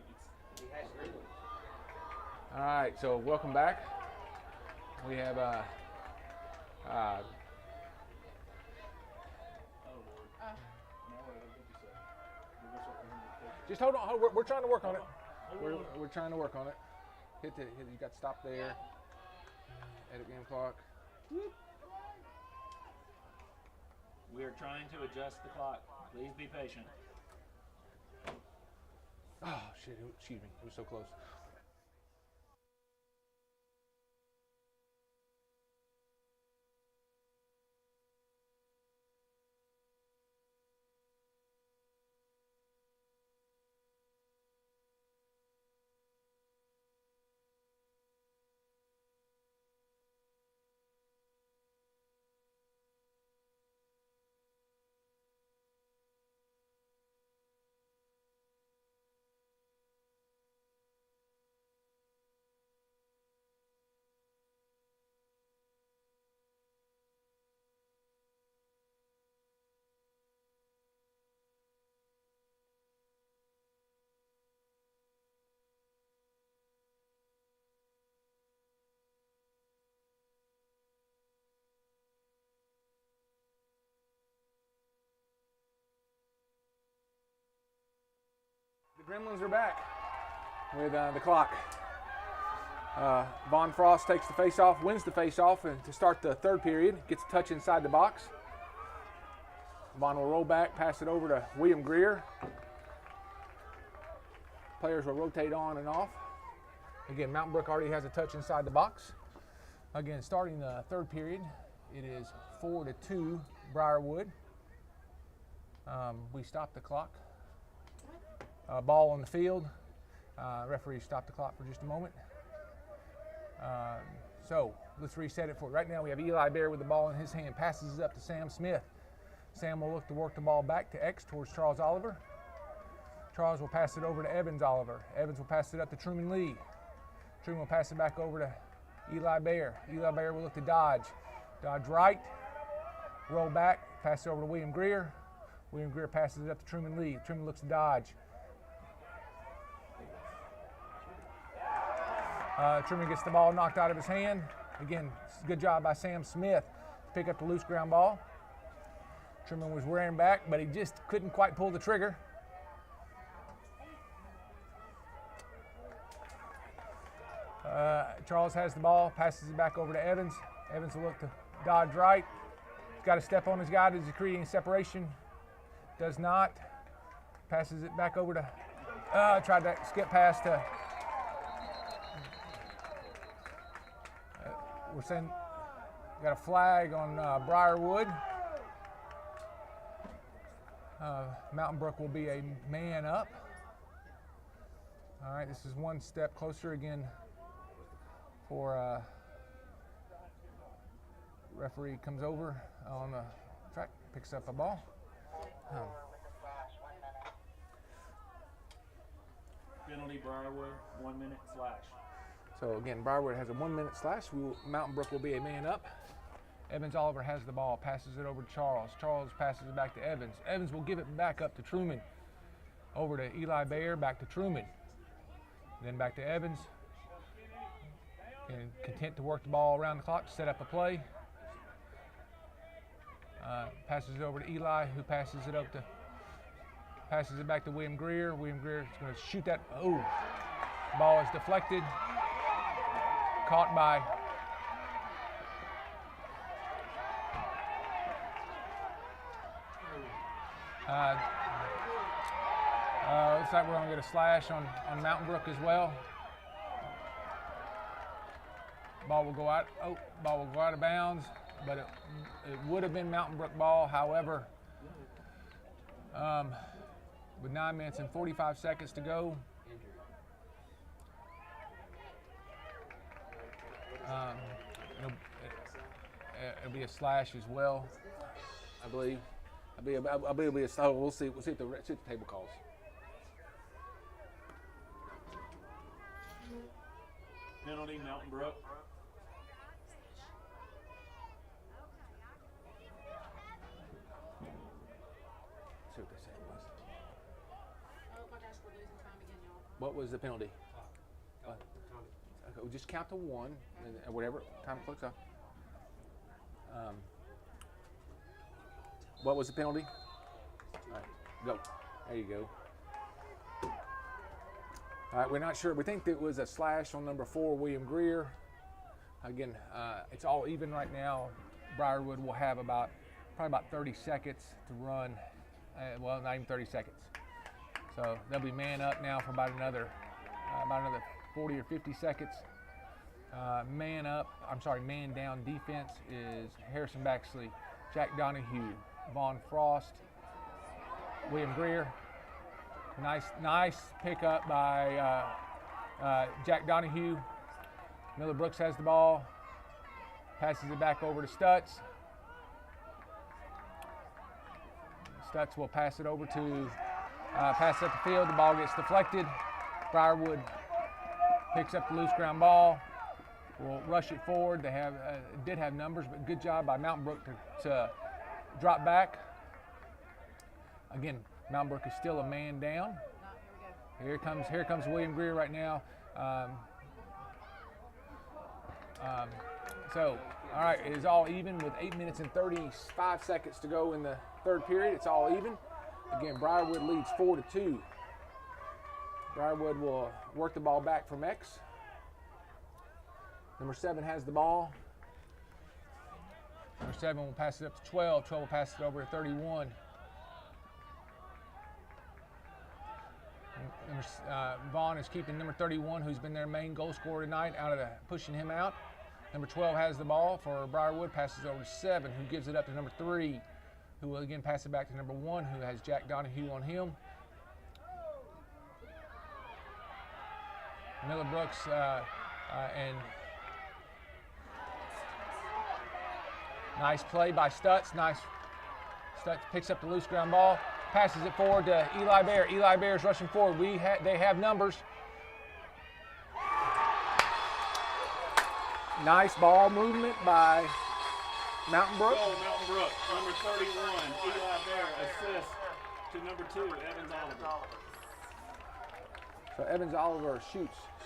it has really. all right, so welcome back. We have Oh Lord. Now what did you say? We're just working on the picture. just hold on. We're trying to work on it. We're trying to work on it. Hit. You got to stop there. Edit game clock. We are trying to adjust the clock. Please be patient. Oh shit! Excuse me. It was so close. The Gremlins are back with the clock. Von Frost takes the face-off, wins the face-off, and to start the third period, gets a touch inside the box. Von will roll back, pass it over to William Greer. Players will rotate on and off. Again, Mountain Brook already has a touch inside the box. Again, starting the third period, it is 4-2 Briarwood. We stop the clock. Ball on the field. Referee stopped the clock for just a moment. So let's reset it for right now. We have Eli Bear with the ball in his hand, passes it up to Sam Smith. Sam will look to work the ball back to X towards Charles Oliver. Charles will pass it over to Evans Oliver. Evans will pass it up to Truman Lee. Truman will pass it back over to Eli Bear. Eli Bear will look to Dodge. Dodge right, roll back, pass it over to William Greer. William Greer passes it up to Truman Lee. Truman looks to Dodge. Truman gets the ball knocked out of his hand. Again, good job by Sam Smith to pick up the loose ground ball. Truman was rearing back, but he just couldn't quite pull the trigger. Charles has the ball, passes it back over to Evans. Evans will look to Dodge right. He's got to step on his guy to creating separation. Does not. Passes it back over to, tried to skip past to, we're saying, got a flag on Briarwood. Mountain Brook will be a man up. All right, this is one step closer again for referee comes over on the track, picks up a ball. Penalty Briarwood, 1 minute slash. So again, Briarwood has a 1 minute slash. Mountain Brook will be a man up. Evans Oliver has the ball, passes it over to Charles. Charles passes it back to Evans. Evans will give it back up to Truman. Over to Eli Bear, back to Truman. Then back to Evans. And content to work the ball around the clock to set up a play. Passes it over to Eli, who passes it back to William Greer. William Greer is going to shoot that. Oh, ball is deflected. Caught by looks like we're going to get a slash on Mountain Brook as well. Ball will go out. Oh, ball will go out of bounds, but it would have been Mountain Brook ball. However, with 9 minutes and 45 seconds to go, it'll be a slash as well, I believe. I believe it'll be a slash. We'll see. We'll see if the table calls. Penalty Mountain Brook. See what they say it was. What was the penalty? Okay, we'll just count to 1, and whatever time clicks off. What was the penalty? All right, go. There you go. All right, we're not sure. We think it was a slash on number 4, William Greer. Again, it's all even right now. Briarwood will have probably about 30 seconds to run. Well, not even 30 seconds. So they'll be man up now for about another 40 or 50 seconds. Man down defense is Harrison Baxley, Jack Donahue, Vaughn Frost, William Greer. Nice pickup by Jack Donahue. Miller Brooks has the ball, passes it back over to Stutz. Stutz will pass it over to pass up the field. The ball gets deflected. Briarwood picks up the loose ground ball. Will rush it forward. They did have numbers, but good job by Mountain Brook to drop back. Again, Mountain Brook is still a man down. Here comes William Greer right now. So, all right, it is all even with 8 minutes and 35 seconds to go in the third period. It's all even. Again, Briarwood leads 4-2. Briarwood will work the ball back from X. Number 7 has the ball. Number 7 will pass it up to 12. 12 will pass it over to 31. Vaughn is keeping number 31, who's been their main goal scorer tonight, pushing him out. Number 12 has the ball for Briarwood, passes over to 7, who gives it up to number 3, who will again pass it back to number 1, who has Jack Donahue on him. Miller Brooks and nice play by Stutz. Stutz picks up the loose ground ball, passes it forward to Eli Bear. Eli Bear is rushing forward. They have numbers. Nice ball movement by Mountain Brook. Goal, Mountain Brook. Number 31, Eli Bear, assist to number 2, Evans Oliver. So Evans Oliver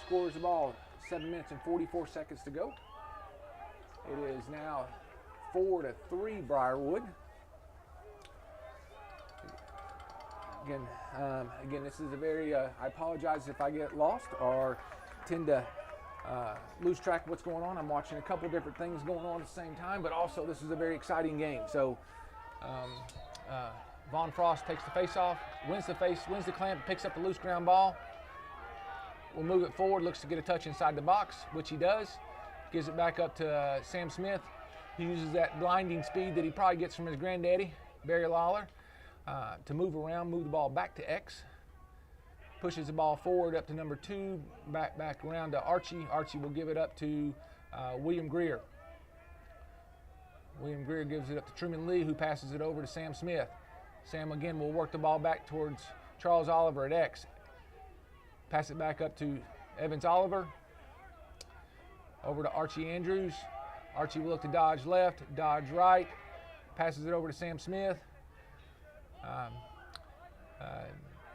scores the ball. 7 minutes and 44 seconds to go. It is now 4-3 Briarwood. Again, this is a very, I apologize if I get lost or tend to lose track of what's going on. I'm watching a couple different things going on at the same time, but also this is a very exciting game. So Vaughn Frost takes the face off, wins the clamp, picks up the loose ground ball. We'll move it forward, looks to get a touch inside the box, which he does. Gives it back up to Sam Smith. He uses that blinding speed that he probably gets from his granddaddy, Barry Lawler, to move the ball back to X. Pushes the ball forward up to number 2, back around to Archie. Archie will give it up to William Greer. William Greer gives it up to Truman Lee, who passes it over to Sam Smith. Sam again will work the ball back towards Charles Oliver at X. Pass it back up to Evans Oliver. Over to Archie Andrews. Archie will look to dodge left, dodge right. Passes it over to Sam Smith. I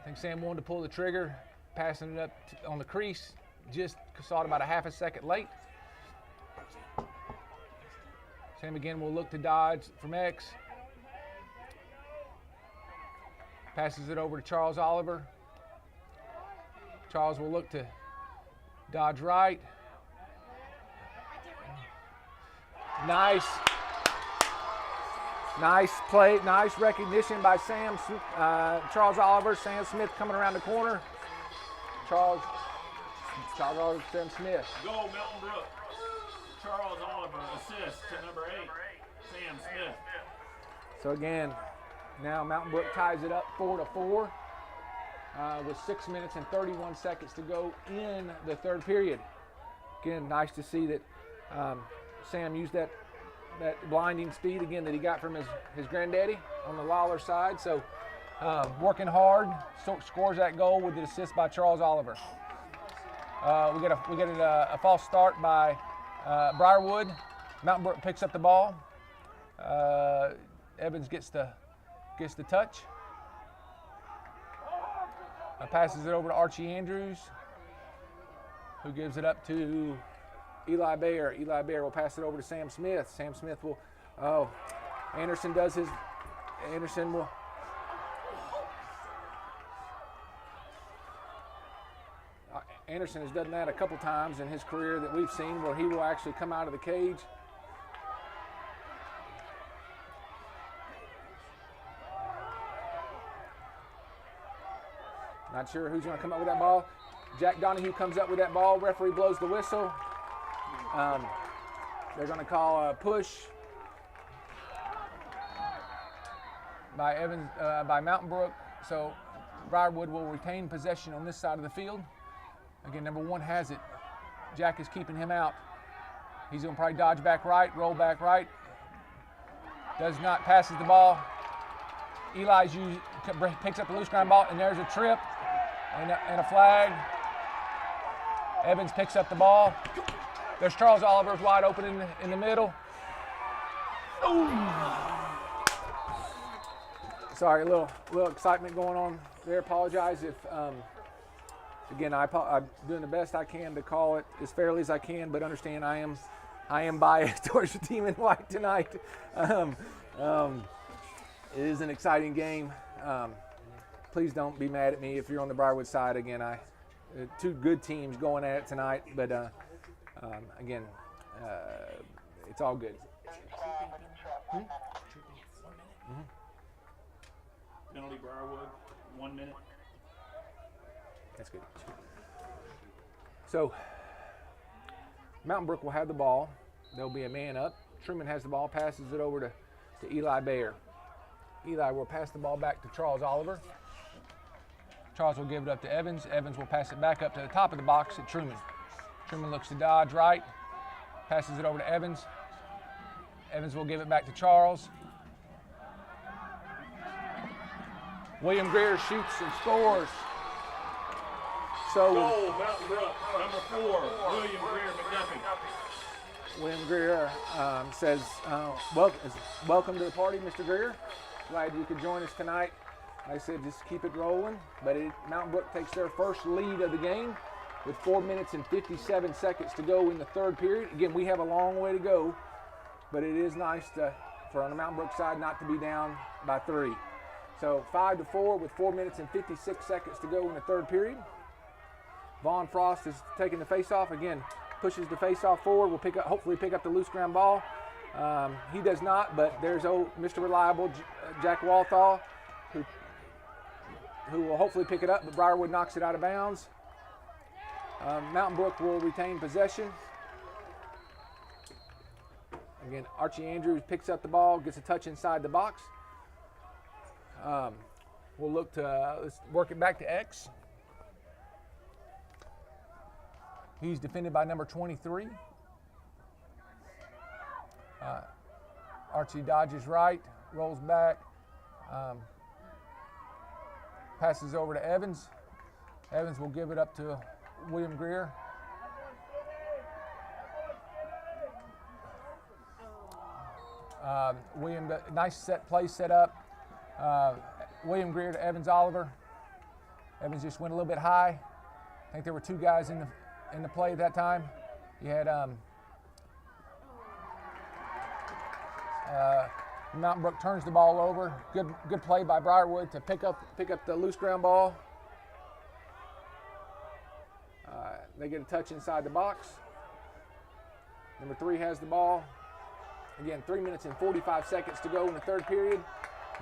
think Sam wanted to pull the trigger, passing it up on the crease. Just saw it about a half a second late. Sam again will look to dodge from X. Passes it over to Charles Oliver. Charles will look to dodge right. Nice play, nice recognition by Charles Oliver. Sam Smith coming around the corner. Charles Oliver, Sam Smith. Goal, Mountain Brook. Charles Oliver, assist to number 8, Sam Smith. So again, now Mountain Brook ties it up 4-4 with 6 minutes and 31 seconds to go in the third period. Again, nice to see that Sam used that blinding speed again that he got from his granddaddy on the Lawler side. So working hard, scores that goal with the assist by Charles Oliver. We get a false start by Briarwood. Mountain Brook picks up the ball. Evans gets the touch. Passes it over to Archie Andrews, who gives it up to Eli Bear. Eli Bear will pass it over to Sam Smith. Sam Smith will, Anderson does his, Anderson will, Anderson has done that a couple times in his career that we've seen where he will actually come out of the cage. Not sure who's going to come up with that ball. Jack Donahue comes up with that ball. Referee blows the whistle. They're going to call a push by Evans, by Mountain Brook. So Briarwood will retain possession on this side of the field. Again, number 1 has it. Jack is keeping him out. He's going to probably dodge back right, roll back right. Does not, passes the ball. Eli picks up the loose ground ball, and there's a trip and a flag. Evans picks up the ball. There's Charles Oliver's wide open in the middle. Ooh. Sorry, a little excitement going on there. Apologize if, again, I'm doing the best I can to call it as fairly as I can, but understand I am biased towards the team in white tonight. It is an exciting game. Please don't be mad at me if you're on the Briarwood side. Again, two good teams going at it tonight, but again, it's all good. Penalty Briarwood, 1 minute. That's good. So Mountain Brook will have the ball. There'll be a man up. Truman has the ball, passes it over to Eli Bear. Eli will pass the ball back to Charles Oliver. Charles will give it up to Evans. Evans will pass it back up to the top of the box at Truman. Truman looks to dodge right, passes it over to Evans. Evans will give it back to Charles. William Greer shoots and scores. So Goal, Mountain Brook, number 4, William Greer McDuffie. William Greer says, welcome to the party, Mr. Greer. Glad you could join us tonight. Like I said, just keep it rolling. But Mountain Brook takes their first lead of the game with 4 minutes and 57 seconds to go in the third period. Again, we have a long way to go, but it is nice for on the Mountain Brook side not to be down by 3. So 5-4 with 4 minutes and 56 seconds to go in the third period. Vaughn Frost is taking the face-off. Again, pushes the face-off forward. Will hopefully pick up the loose ground ball. He does not, but there's Mr. Reliable, Jack Walthall, who will hopefully pick it up, but Briarwood knocks it out of bounds. Mountain Brook will retain possession. Again, Archie Andrews picks up the ball, gets a touch inside the box. We'll look to let's work it back to X. He's defended by number 23. Archie dodges right, rolls back, passes over to Evans. Evans will give it up to William Greer. Nice play set up. William Greer to Evans Oliver. Evans just went a little bit high. I think there were 2 guys in the play at that time. You had Mountain Brook turns the ball over. Good play by Briarwood to pick up the loose ground ball. They get a touch inside the box. Number 3 has the ball. Again, 3 minutes and 45 seconds to go in the third period.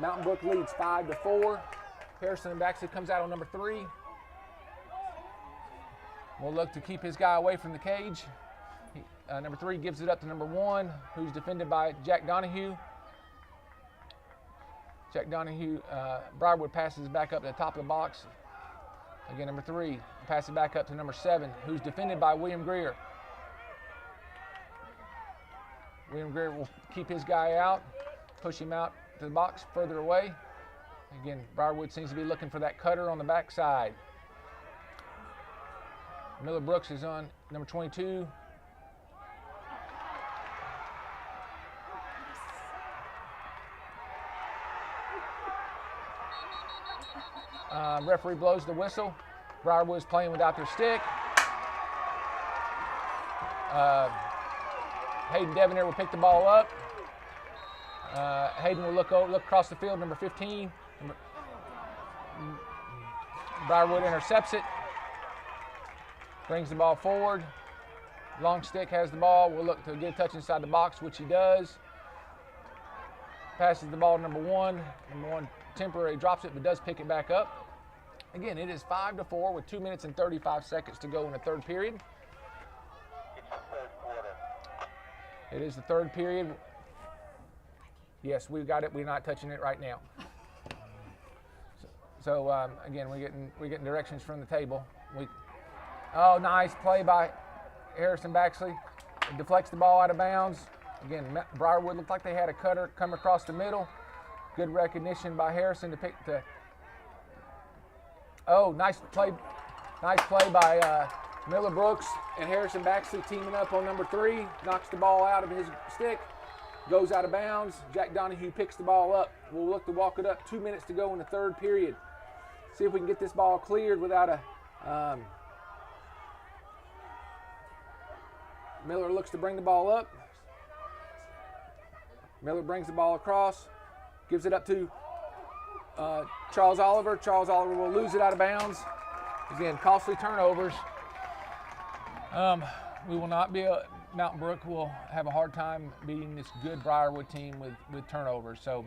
Mountain Brook leads 5-4. Harrison Baxter comes out on number 3. We'll look to keep his guy away from the cage. Number 3 gives it up to number 1, who's defended by Jack Donahue. Jack Donahue, Briarwood passes back up to the top of the box. Again, number 3 passes back up to number 7, who's defended by William Greer. William Greer will keep his guy out, push him out to the box further away. Again, Briarwood seems to be looking for that cutter on the backside. Miller Brooks is on number 22. Referee blows the whistle. Briarwood's playing without their stick. Hayden Devonaire will pick the ball up. Hayden will look across the field, number 15. Briarwood intercepts it. Brings the ball forward. Long stick has the ball. We'll look to get a touch inside the box, which he does. Passes the ball to number one. Number one temporarily drops it, but does pick it back up. Again, it is 5-4 with 2 minutes and 35 seconds to go in the third period. It is the third period. Yes, we've got it. We're not touching it right now. So again, we're getting directions from the table. Oh, nice play by Harrison Baxley. It deflects the ball out of bounds. Again, Briarwood looked like they had a cutter come across the middle. Good recognition by Harrison to pick the. Oh, nice play by Miller Brooks and Harrison Baxley teaming up on number 3. Knocks the ball out of his stick. Goes out of bounds. Jack Donahue picks the ball up. We'll look to walk it up. 2 minutes to go in the third period. See if we can get this ball cleared without a. Miller looks to bring the ball up. Miller brings the ball across. Gives it up to Charles Oliver. Charles Oliver will lose it out of bounds. Again, costly turnovers. We will not be Mountain Brook will have a hard time beating this good Briarwood team with turnovers. So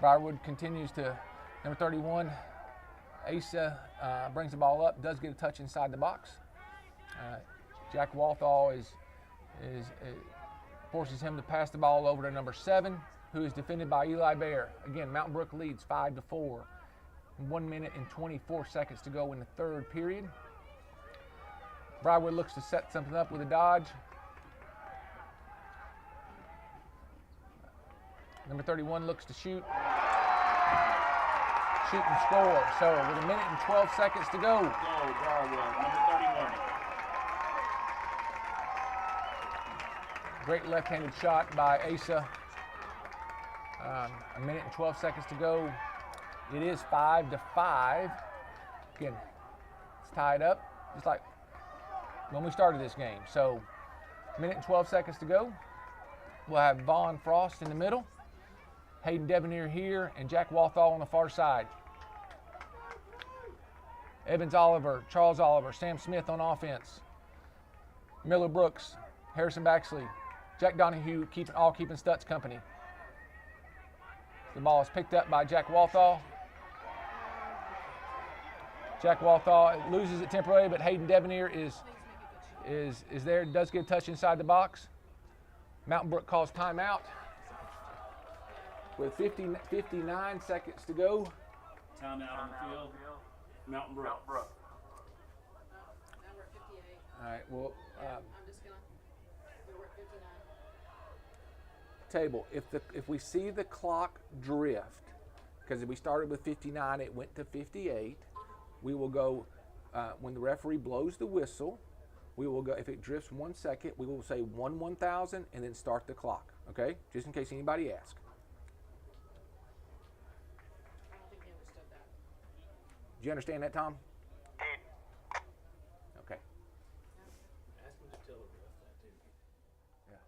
Briarwood continues to, number 31, Asa brings the ball up, does get a touch inside the box. Jack Walthall forces him to pass the ball over to number 7, who is defended by Eli Bear. Again, Mountain Brook leads 5-4. 1 minute and 24 seconds to go in the third period. Briarwood looks to set something up with a dodge. Number 31 looks to shoot. Shoot and score. So with 1 minute and 12 seconds to go. Go, Briarwood, number 31. Great left-handed shot by Asa. 1 minute and 12 seconds to go. It is 5-5. Again, it's tied up, just like when we started this game. So, 1 minute and 12 seconds to go. We'll have Vaughn Frost in the middle, Hayden Devonaire here, and Jack Walthall on the far side. Evans Oliver, Charles Oliver, Sam Smith on offense. Miller Brooks, Harrison Baxley, Jack Donahue keeping Stutz company. The ball is picked up by Jack Walthall. Jack Walthall loses it temporarily, but Hayden Devonaire is there, does get a touch inside the box. Mountain Brook calls timeout with 59 seconds to go. Timeout on the field. Mountain Brook. Number 58. All right, well, I'm just gonna. We're at 59. table, if we see the clock drift, because if we started with 59, it went to 58, we will go, when the referee blows the whistle, we will go, if it drifts 1 second, we will say 1/1000 and then start the clock, okay? Just in case anybody asks. I don't think he understood that. Do you understand that, Tom? Okay. Ask him to tell the ref that too. Yeah.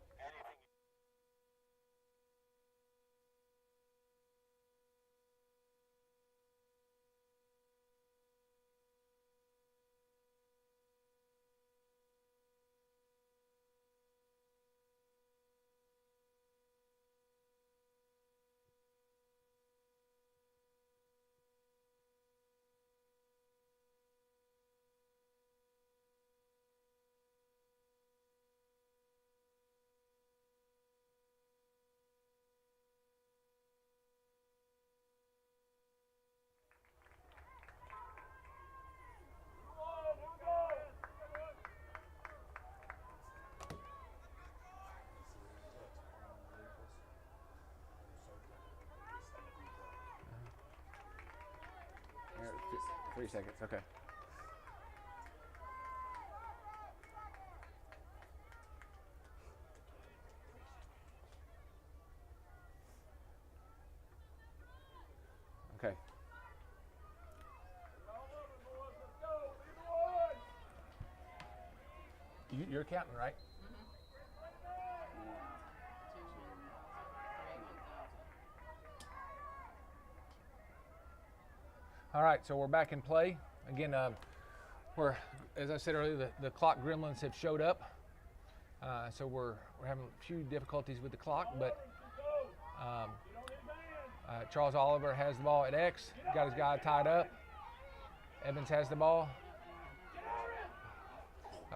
There's 3 seconds, okay. Okay. You're counting, right? All right, so we're back in play. Again, we're, as I said earlier, the clock gremlins have showed up. So we're having a few difficulties with the clock, but Charles Oliver has the ball at X, got his guy tied up. Evans has the ball.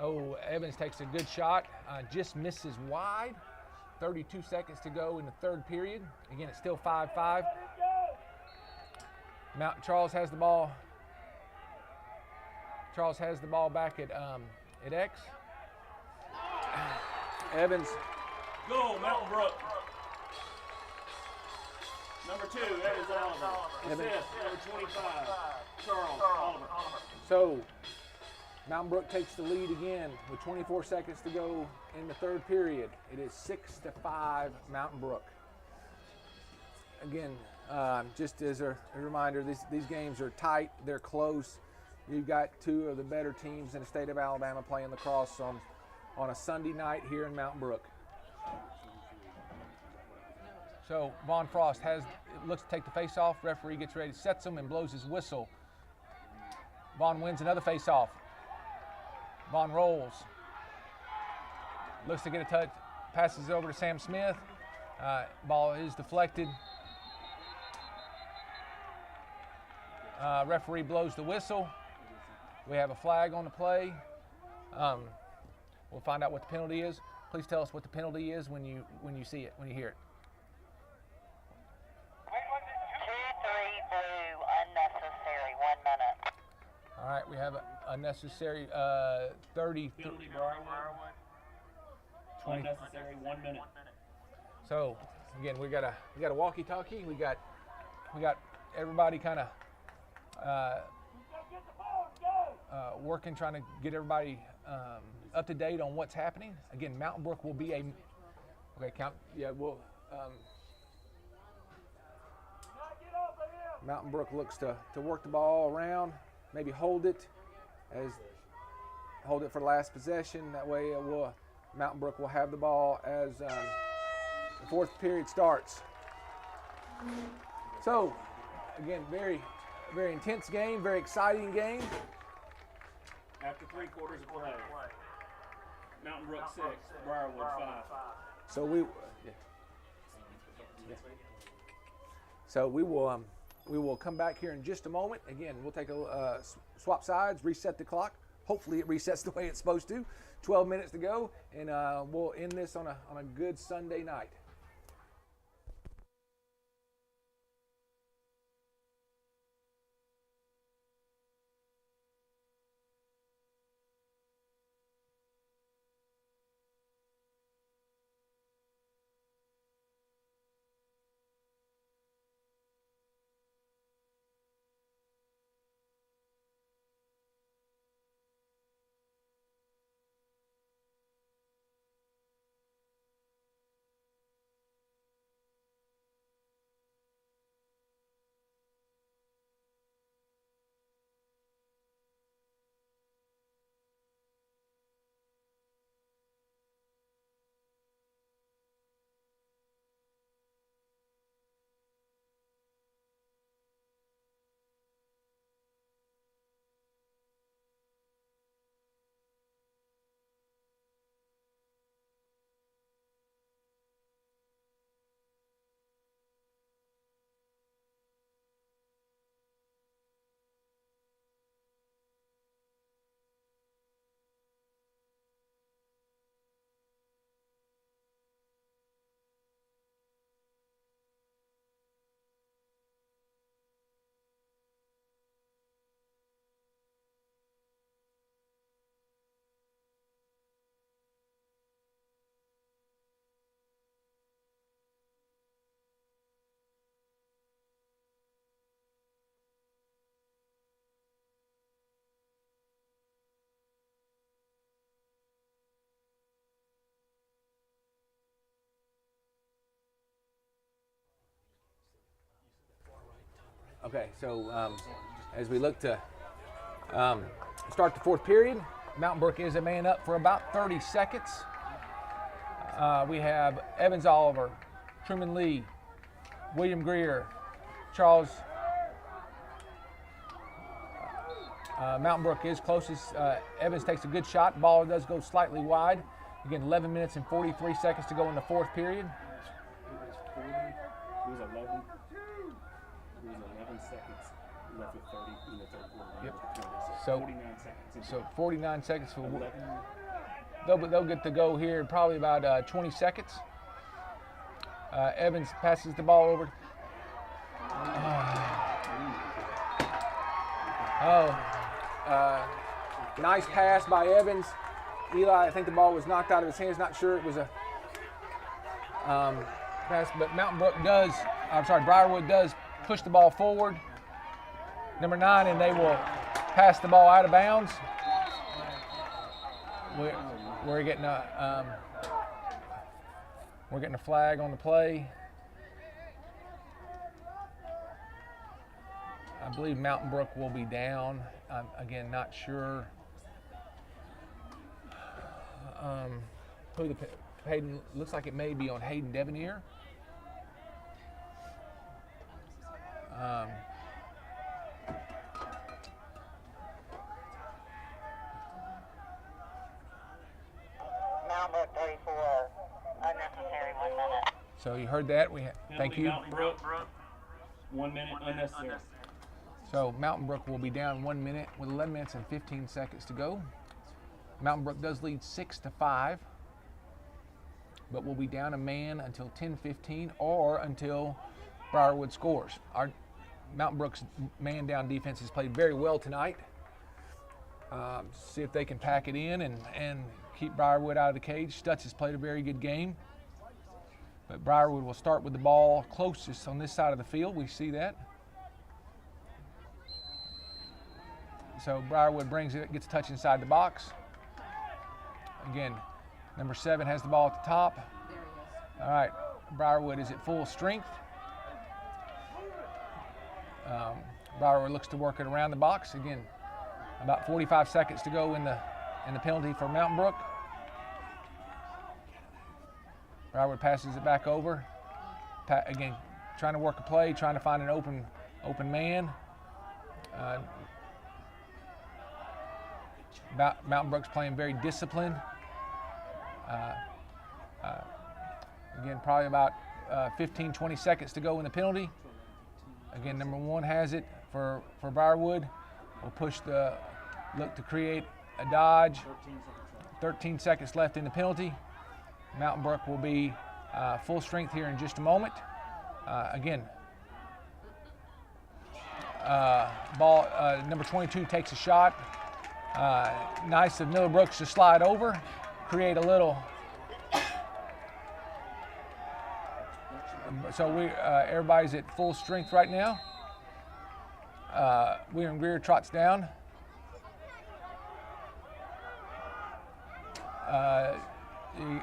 Oh, Evans takes a good shot, just misses wide. 32 seconds to go in the third period. Again, it's still 5-5. Charles has the ball. Charles has the ball back at X. Evans. Go, Mountain Brook. Number 2, Evans Oliver. Assist, number 25, Charles Oliver. So, Mountain Brook takes the lead again with 24 seconds to go in the third period. It is 6-5 Mountain Brook. Again, just as a reminder, these games are tight, they're close. You've got two of the better teams in the state of Alabama playing lacrosse on a Sunday night here in Mountain Brook. So Vaughn Frost looks to take the face-off. Referee gets ready, sets him, and blows his whistle. Vaughn wins another face-off. Vaughn rolls. Looks to get a touch, passes it over to Sam Smith. Ball is deflected. Referee blows the whistle. We have a flag on the play. We'll find out what the penalty is. Please tell us what the penalty is when you see it, when you hear it. 2-3 blue, unnecessary, 1 minute. All right, we have unnecessary 30. Penalty, Briarwood. 20. Unnecessary, 1 minute. So again, we got a walkie-talkie. We got everybody kind of working, trying to get everybody up to date on what's happening. Again, Mountain Brook will be Mountain Brook looks to work the ball around, maybe hold it for the last possession. That way, Mountain Brook will have the ball as the fourth period starts. So, again, very, very intense game, very exciting game. After 3 quarters of play, Mountain Brook 6, Briarwood 5. So we will come back here in just a moment. Again, we'll take a swap sides, reset the clock. Hopefully it resets the way it's supposed to. 12 minutes to go, and we'll end this on a good Sunday night. Okay, so as we look to start the fourth period, Mountain Brook is a man up for about 30 seconds. We have Evans Oliver, Truman Lee, William Greer, Charles. Mountain Brook is closest. Evans takes a good shot. Ball does go slightly wide. Again, 11 minutes and 43 seconds to go in the fourth period. It was 11 seconds left with 30 in the third quarter. Yep. So 49 seconds. So 49 seconds for 11. they'll get to go here probably about 20 seconds. Evans passes the ball over. Nice pass by Evans. Eli, I think the ball was knocked out of his hands. Not sure it was a pass, but Briarwood does push the ball forward. Number 9, and they will pass the ball out of bounds. We're getting a flag on the play. I believe Mountain Brook will be down. I'm again not sure who the Hayden looks like. It may be on Hayden Devanere. Mountain Brook 34, unnecessary 1 minute. So you heard that. Thank you. Mountain Brook, 1 minute unnecessary. So Mountain Brook will be down 1 minute with 11 minutes and 15 seconds to go. Mountain Brook does lead 6-5, but will be down a man until 10:15 or until Briarwood scores. Our Mountain Brook's man down defense has played very well tonight. See if they can pack it in and keep Briarwood out of the cage. Stutz has played a very good game, but Briarwood will start with the ball closest on this side of the field. We see that. So Briarwood brings it, gets a touch inside the box. Again, number 7 has the ball at the top. There he is. All right, Briarwood is at full strength. Briarwood looks to work it around the box. Again, about 45 seconds to go in the penalty for Mountain Brook. Briarwood passes it back over. Again, trying to work a play, trying to find an open man. Mountain Brook's playing very disciplined. Again, probably about 15-20 seconds to go in the penalty. Again, number 1 has it for Briarwood. We'll look to create a dodge. 13 seconds left in the penalty. Mountain Brook will be full strength here in just a moment. Again, number 22 takes a shot. Nice of Miller Brooks to slide over, create a little. So everybody's at full strength right now. William Greer trots down.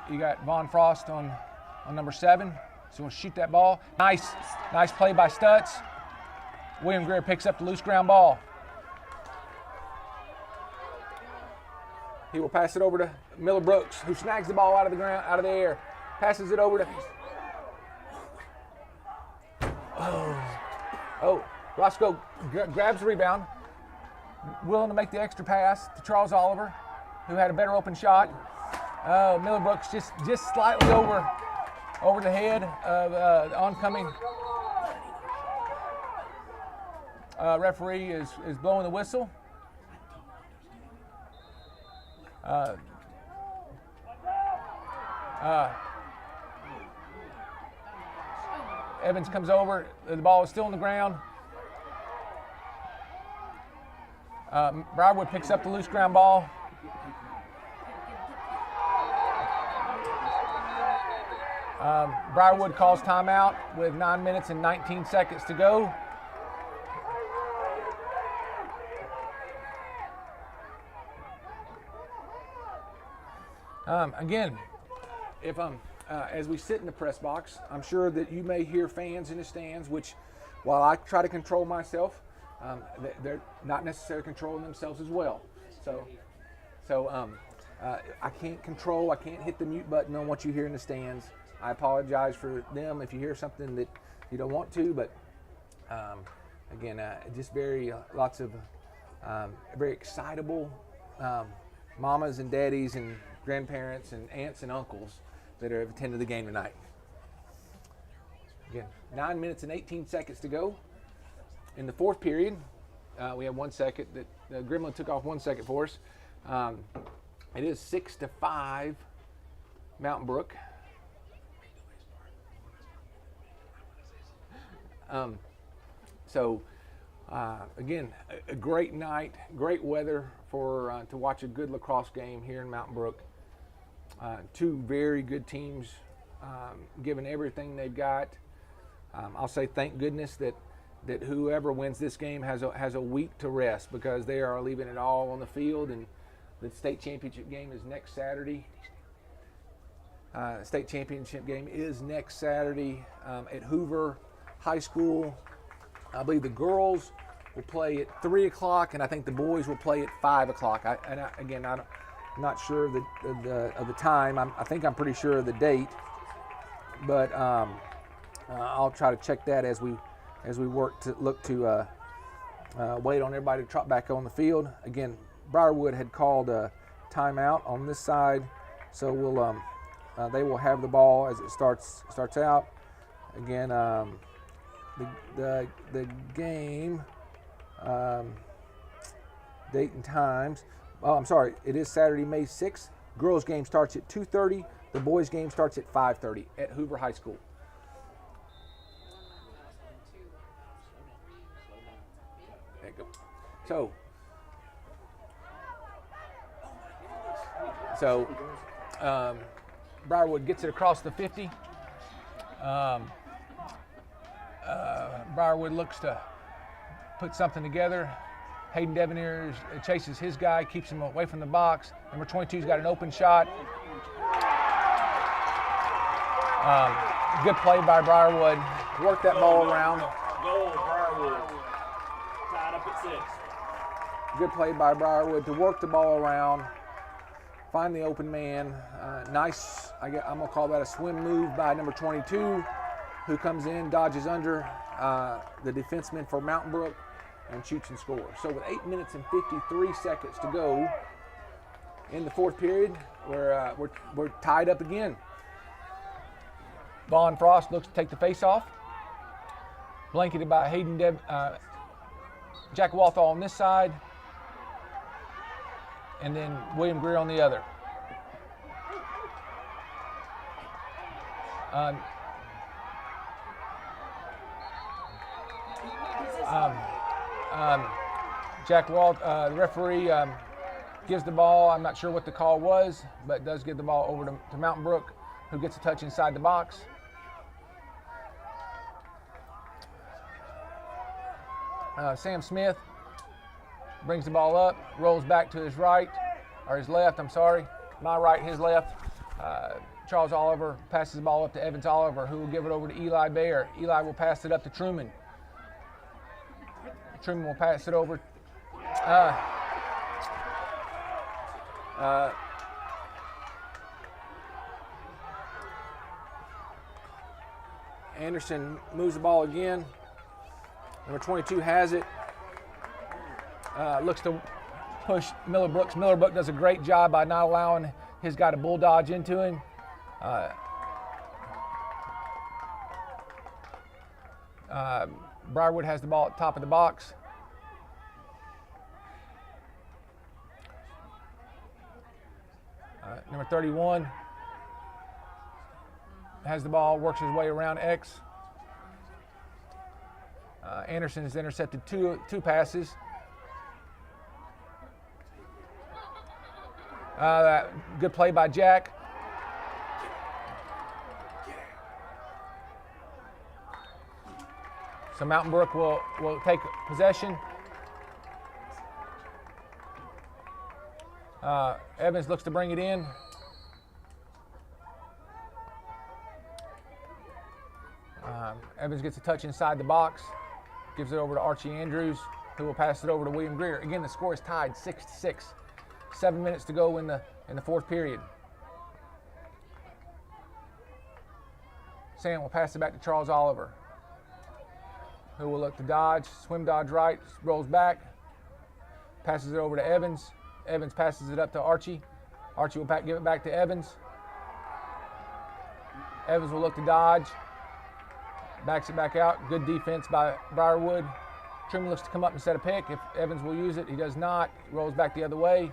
You got Von Frost on number 7. So we'll shoot that ball. Nice play by Stutz. William Greer picks up the loose ground ball. He will pass it over to Miller Brooks, who snags the ball out of the air. Passes it over to. Roscoe grabs the rebound, willing to make the extra pass to Charles Oliver, who had a better open shot. Miller Brooks just slightly over the head of the oncoming referee is blowing the whistle. Evans comes over. The ball is still on the ground. Briarwood picks up the loose ground ball. Briarwood calls timeout with 9 minutes and 19 seconds to go. Again, if as we sit in the press box, I'm sure that you may hear fans in the stands, which, while I try to control myself, they're not necessarily controlling themselves as well. So I can't hit the mute button on what you hear in the stands. I apologize for them if you hear something that you don't want to, but again, just lots of very excitable mamas and daddies and grandparents and aunts and uncles that have attended the game tonight. Again, 9 minutes and 18 seconds to go. In the fourth period, we have 1 second that Gremlin took off 1 second for us. It is 6-5 Mountain Brook. Again, a great night, great weather for to watch a good lacrosse game here in Mountain Brook. Two very good teams, giving everything they've got. I'll say thank goodness that whoever wins this game has a week to rest, because they are leaving it all on the field, and the state championship game is next Saturday. State championship game is next Saturday at Hoover High School. I believe the girls will play at 3 o'clock, and I think the boys will play at 5 o'clock. I'm not sure of the time. I'm pretty sure of the date, but I'll try to check that as we look to wait on everybody to trot back on the field. Again, Briarwood had called a timeout on this side, so they will have the ball as it starts out. Again, the game date and times. Oh, I'm sorry. It is Saturday, May 6th. Girls game starts at 2:30. The boys game starts at 5:30 at Hoover High School. There you go. So Briarwood gets it across the 50. Briarwood looks to put something together. Hayden Devanir chases his guy, keeps him away from the box. Number 22's got an open shot. Good play by Briarwood. Work that ball around. Goal, Briarwood. Tied up at 6. Good play by Briarwood to work the ball around, find the open man. Nice, I'm going to call that a swim move by number 22, who comes in, dodges under the defenseman for Mountain Brook, and shoots and scores. So with 8 minutes and 53 seconds to go in the fourth period, we're tied up again. Vaughn Frost looks to take the face-off. Blanketed by Jack Walthall on this side, and then William Greer on the other. Jack Walt, the referee, gives the ball. I'm not sure what the call was, but does give the ball over to Mountain Brook, who gets a touch inside the box. Sam Smith brings the ball up, rolls back to his right, or his left, I'm sorry. My right, his left. Charles Oliver passes the ball up to Evans Oliver, who will give it over to Eli Bayer. Eli will pass it up to Truman. Truman will pass it over. Anderson moves the ball again. Number 22 has it. Looks to push Miller Brooks. Miller Brook does a great job by not allowing his guy to bulldodge into him. Briarwood has the ball at the top of the box. Number 31 has the ball, works his way around X. Anderson has intercepted two passes. Good play by Jack. So Mountain Brook will take possession. Evans looks to bring it in. Evans gets a touch inside the box, gives it over to Archie Andrews, who will pass it over to William Greer. Again, the score is tied 6-6. 7 minutes to go in the fourth period. Sam will pass it back to Charles Oliver, who will look to dodge, swim dodge right, rolls back, passes it over to Evans. Evans passes it up to Archie. Archie will give it back to Evans. Evans will look to dodge, backs it back out. Good defense by Briarwood. Truman looks to come up and set a pick. If Evans will use it, he does not. He rolls back the other way.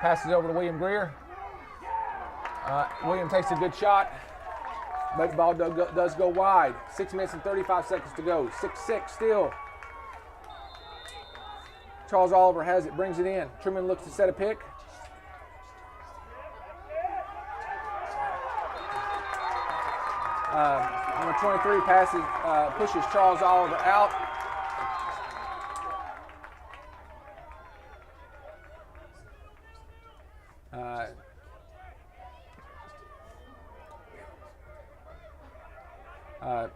Passes over to William Greer. William takes a good shot, but the ball does go wide. 6 minutes and 35 seconds to go. 6-6 still. Charles Oliver has it, brings it in. Truman looks to set a pick. Number 23 pushes Charles Oliver out.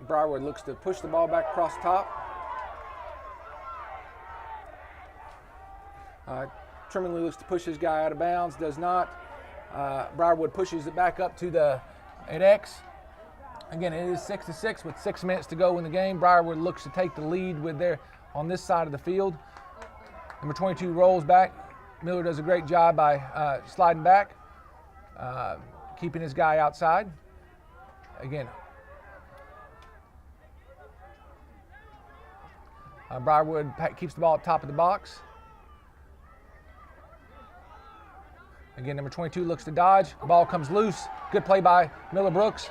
Briarwood looks to push the ball back across the top. Truman looks to push his guy out of bounds, does not. Briarwood pushes it back up to the 8X. Again, it is 6-6 with 6 minutes to go in the game. Briarwood looks to take the lead on this side of the field. Number 22 rolls back. Miller does a great job by sliding back, keeping his guy outside. Again, Briarwood keeps the ball at the top of the box. Again, number 22 looks to dodge. The ball comes loose. Good play by Miller Brooks.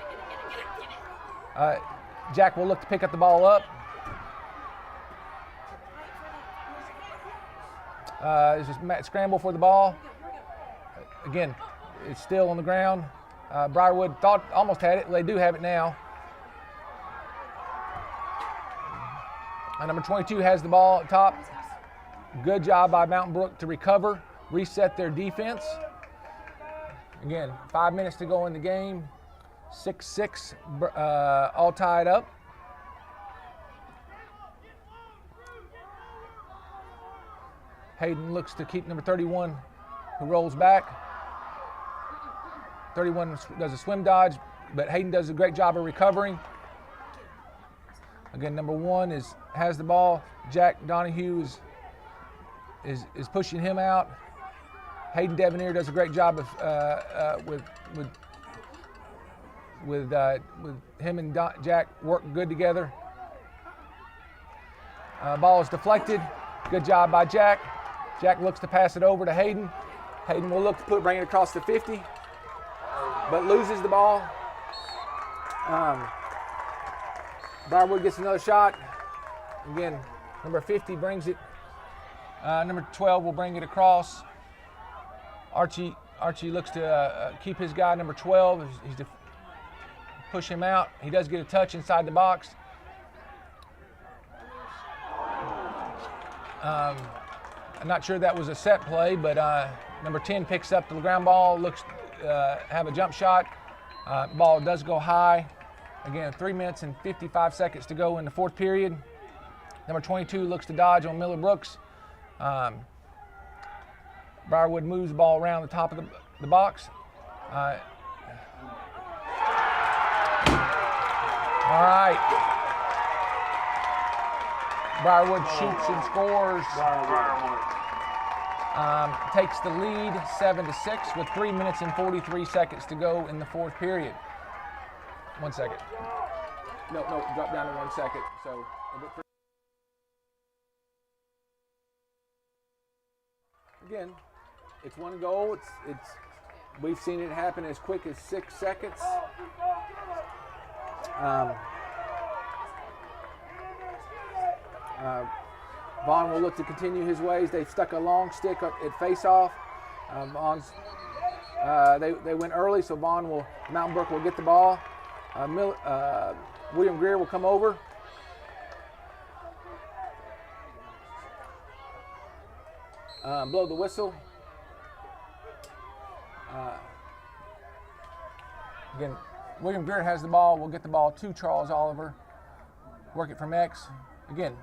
Jack will look to pick up the ball up. It's just scramble for the ball. Again, it's still on the ground. Briarwood thought almost had it. They do have it now. Number 22 has the ball at top. Good job by Mountain Brook to recover, reset their defense. Again, 5 minutes to go in the game. 6-6, all tied up. Hayden looks to keep number 31, who rolls back. 31 does a swim dodge, but Hayden does a great job of recovering. Again, number 1 has the ball. Jack Donahue is pushing him out. Hayden Devanere does a great job of with him and Jack work good together. Ball is deflected. Good job by Jack. Jack looks to pass it over to Hayden. Hayden will look to bring it across the 50, but loses the ball. Briarwood gets another shot. Again, number 50 brings it. Number 12 will bring it across. Archie looks to keep his guy, number 12. He's to push him out. He does get a touch inside the box. I'm not sure that was a set play, but number 10 picks up the ground ball, looks have a jump shot. Ball does go high. Again, 3 minutes and 55 seconds to go in the fourth period. Number 22 looks to dodge on Miller Brooks. Briarwood moves the ball around the top of the box. All right. Briarwood shoots and scores. Takes the lead 7-6 with 3 minutes and 43 seconds to go in the fourth period. 1 second. No, drop down to 1 second. So, again, it's one goal. We've seen it happen as quick as 6 seconds. Vaughn will look to continue his ways. They've stuck a long stick at face-off. They went early, so Mountain Brook will get the ball. William Greer will come over. Blow the whistle. Again, William Greer has the ball. We'll get the ball to Charles Oliver. work it from X. Again,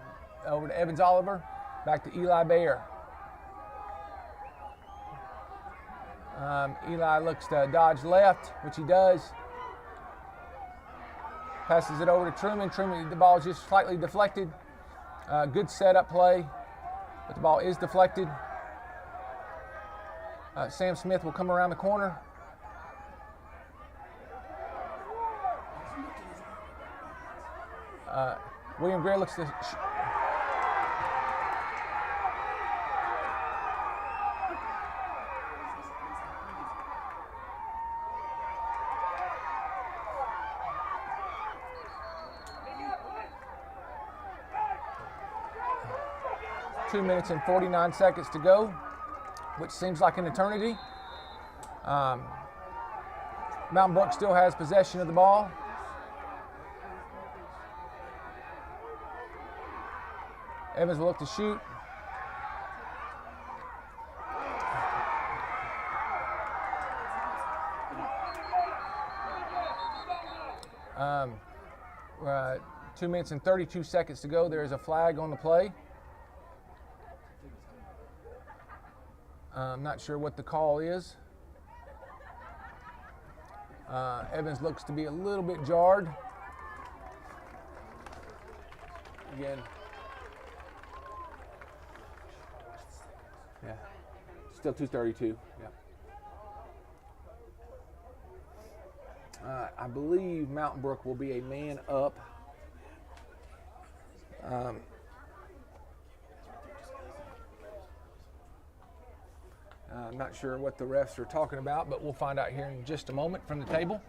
over to Evans Oliver, back to Eli Bayer. Eli looks to dodge left, which he does. Passes it over to Truman. Truman, the ball is just slightly deflected. Good setup play, but the ball is deflected. Sam Smith will come around the corner. William Greer looks to 2 minutes and 49 seconds to go, which seems like an eternity. Mountain Brook still has possession of the ball. Evans will look to shoot. We're 2 minutes and 32 seconds to go. There is a flag on the play. I'm not sure what the call is. Evans looks to be a little bit jarred. Again. Yeah. Still 2:32. Yeah. I believe Mountain Brook will be a man up. I'm not sure what the refs are talking about, but we'll find out here in just a moment from the table.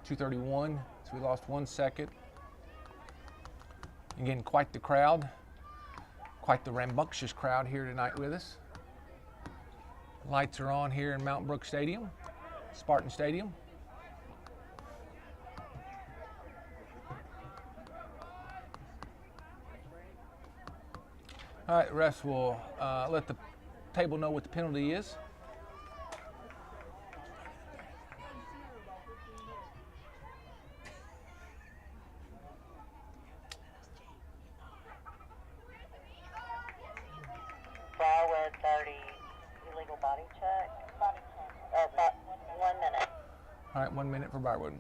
2:31, so we lost 1 second. Again, quite the crowd, quite the rambunctious crowd here tonight with us. Lights are on here in Mountain Brook Stadium, Spartan Stadium. All right, refs will let the table know what the penalty is. Briarwood 30, illegal body check. 1 minute. All right, 1 minute for Briarwood.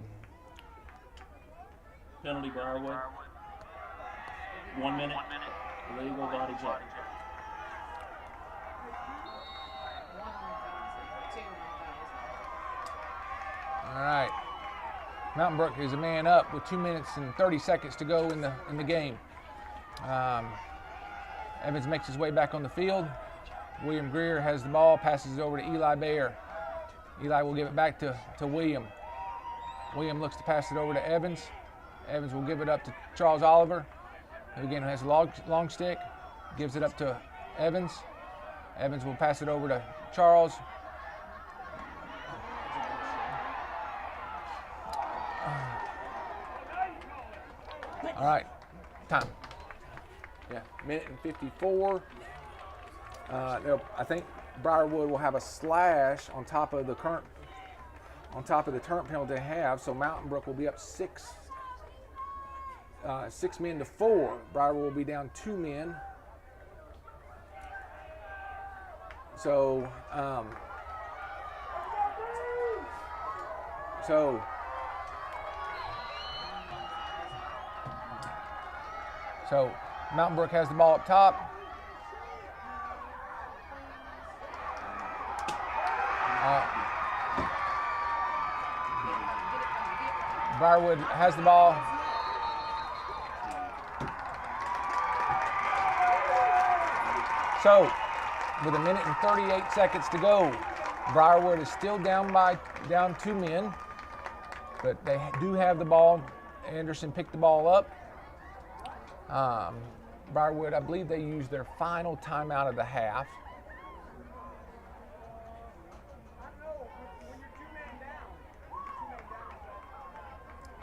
Penalty Briarwood. 1 minute. Illegal body check. All right. Mountain Brook is a man up with 2 minutes and 30 seconds to go in the game. Evans makes his way back on the field. William Greer has the ball, passes it over to Eli Bayer. Eli will give it back to William. William looks to pass it over to Evans. Evans will give it up to Charles Oliver, who again has a long stick, gives it up to Evans. Evans will pass it over to Charles. All right, time. Yeah, minute and 54. I think Briarwood will have a slash on top of the current penalty they have, so Mountain Brook will be up 6 men to 4. Briarwood will be down 2 men. So Mountain Brook has the ball up top. Briarwood has the ball. So, with 1 minute and 38 seconds to go, Briarwood is still down 2 men, but they do have the ball. Anderson picked the ball up. Briarwood, I believe they used their final timeout of the half.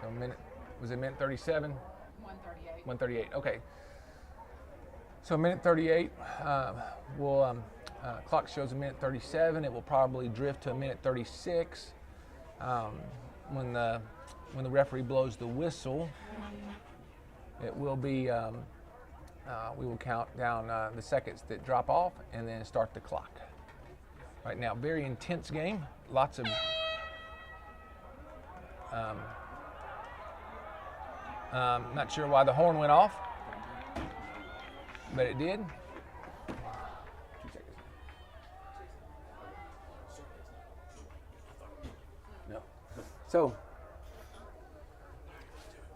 So was it minute 37? 138. 138, okay. So minute 38, clock shows a minute 37. It will probably drift to a minute 36. when the referee blows the whistle, it will be we will count down the seconds that drop off and then start the clock. Right now, very intense game. Lots of not sure why the horn went off, but it did. No.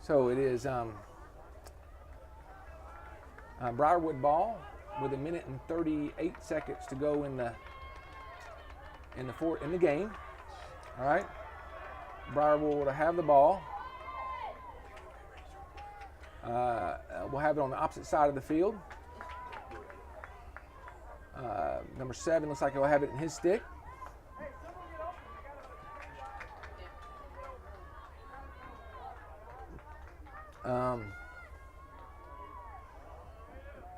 So it is Briarwood ball with 1 minute and 38 seconds to go in the game. All right. Briarwood will have the ball. We'll have it on the opposite side of the field. Number 7 looks like he'll have it in his stick.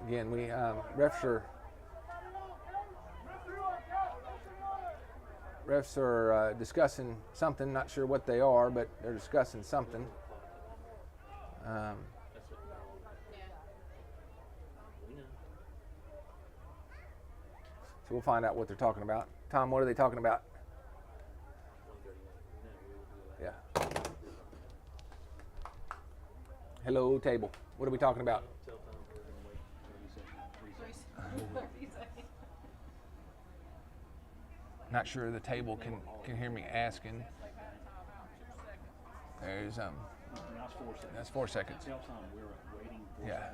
Again, we refs are discussing something. Not sure what they are, but they're discussing something. So we'll find out what they're talking about. Tom, what are they talking about? Yeah. Hello, table. What are we talking about? Not sure the table can hear me asking. There's that's 4 seconds. Yeah.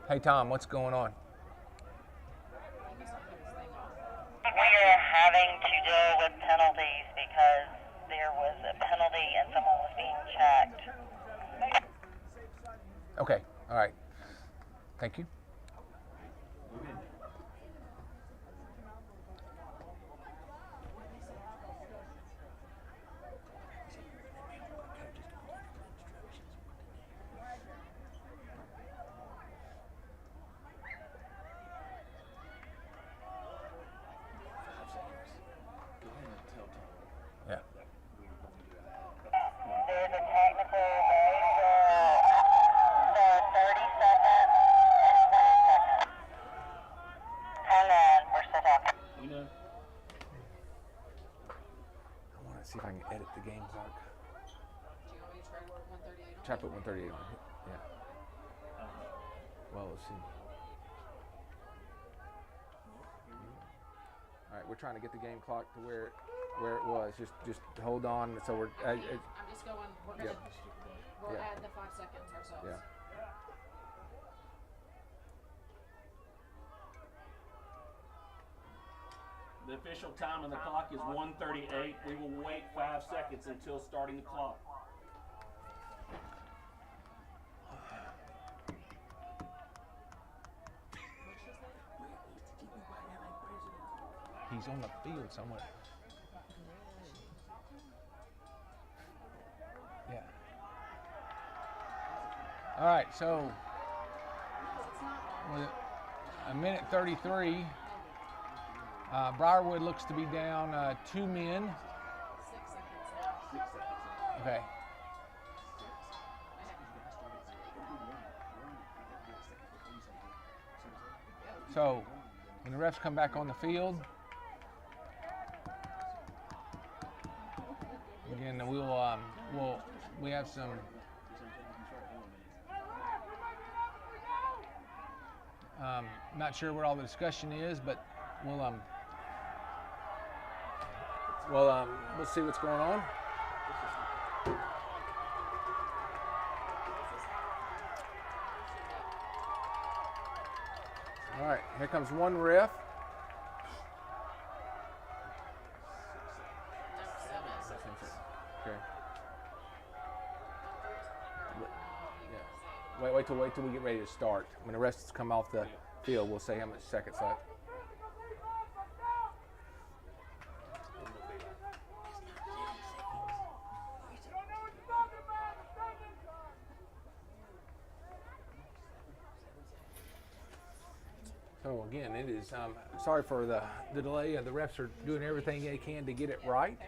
Hey Tom, what's going on? We are having to deal with penalties because there was a penalty and someone was being checked. Okay, all right. Thank you. Yeah. There's a technical the 30 seconds and 20 seconds. Hang on, we're still talking. You know, I want to see if I can edit the game clock. Do you want me to try to work 138 on? Try to put 138 on it. Yeah. Well, let's see. All right, we're trying to get the game clock to where it was. Just hold on. So we're. I'm just going. We're gonna. Yeah. We'll Yeah. add the 5 seconds ourselves. Yeah. the official time on the clock is 1:38. We will wait 5 seconds until starting the clock. He's on the field somewhere. Yeah. All right, so with 1:33, Briarwood looks to be down 2 men. 6 seconds now. Okay. So when the refs come back on the field, again, we have some not sure what all the discussion is, but we'll see what's going on. All right, here comes one ref. Okay. Yeah. Wait till we get ready to start. When the refs come off the field, we'll say how much seconds left. So again, it is sorry for the delay. The refs are doing everything they can to get it right.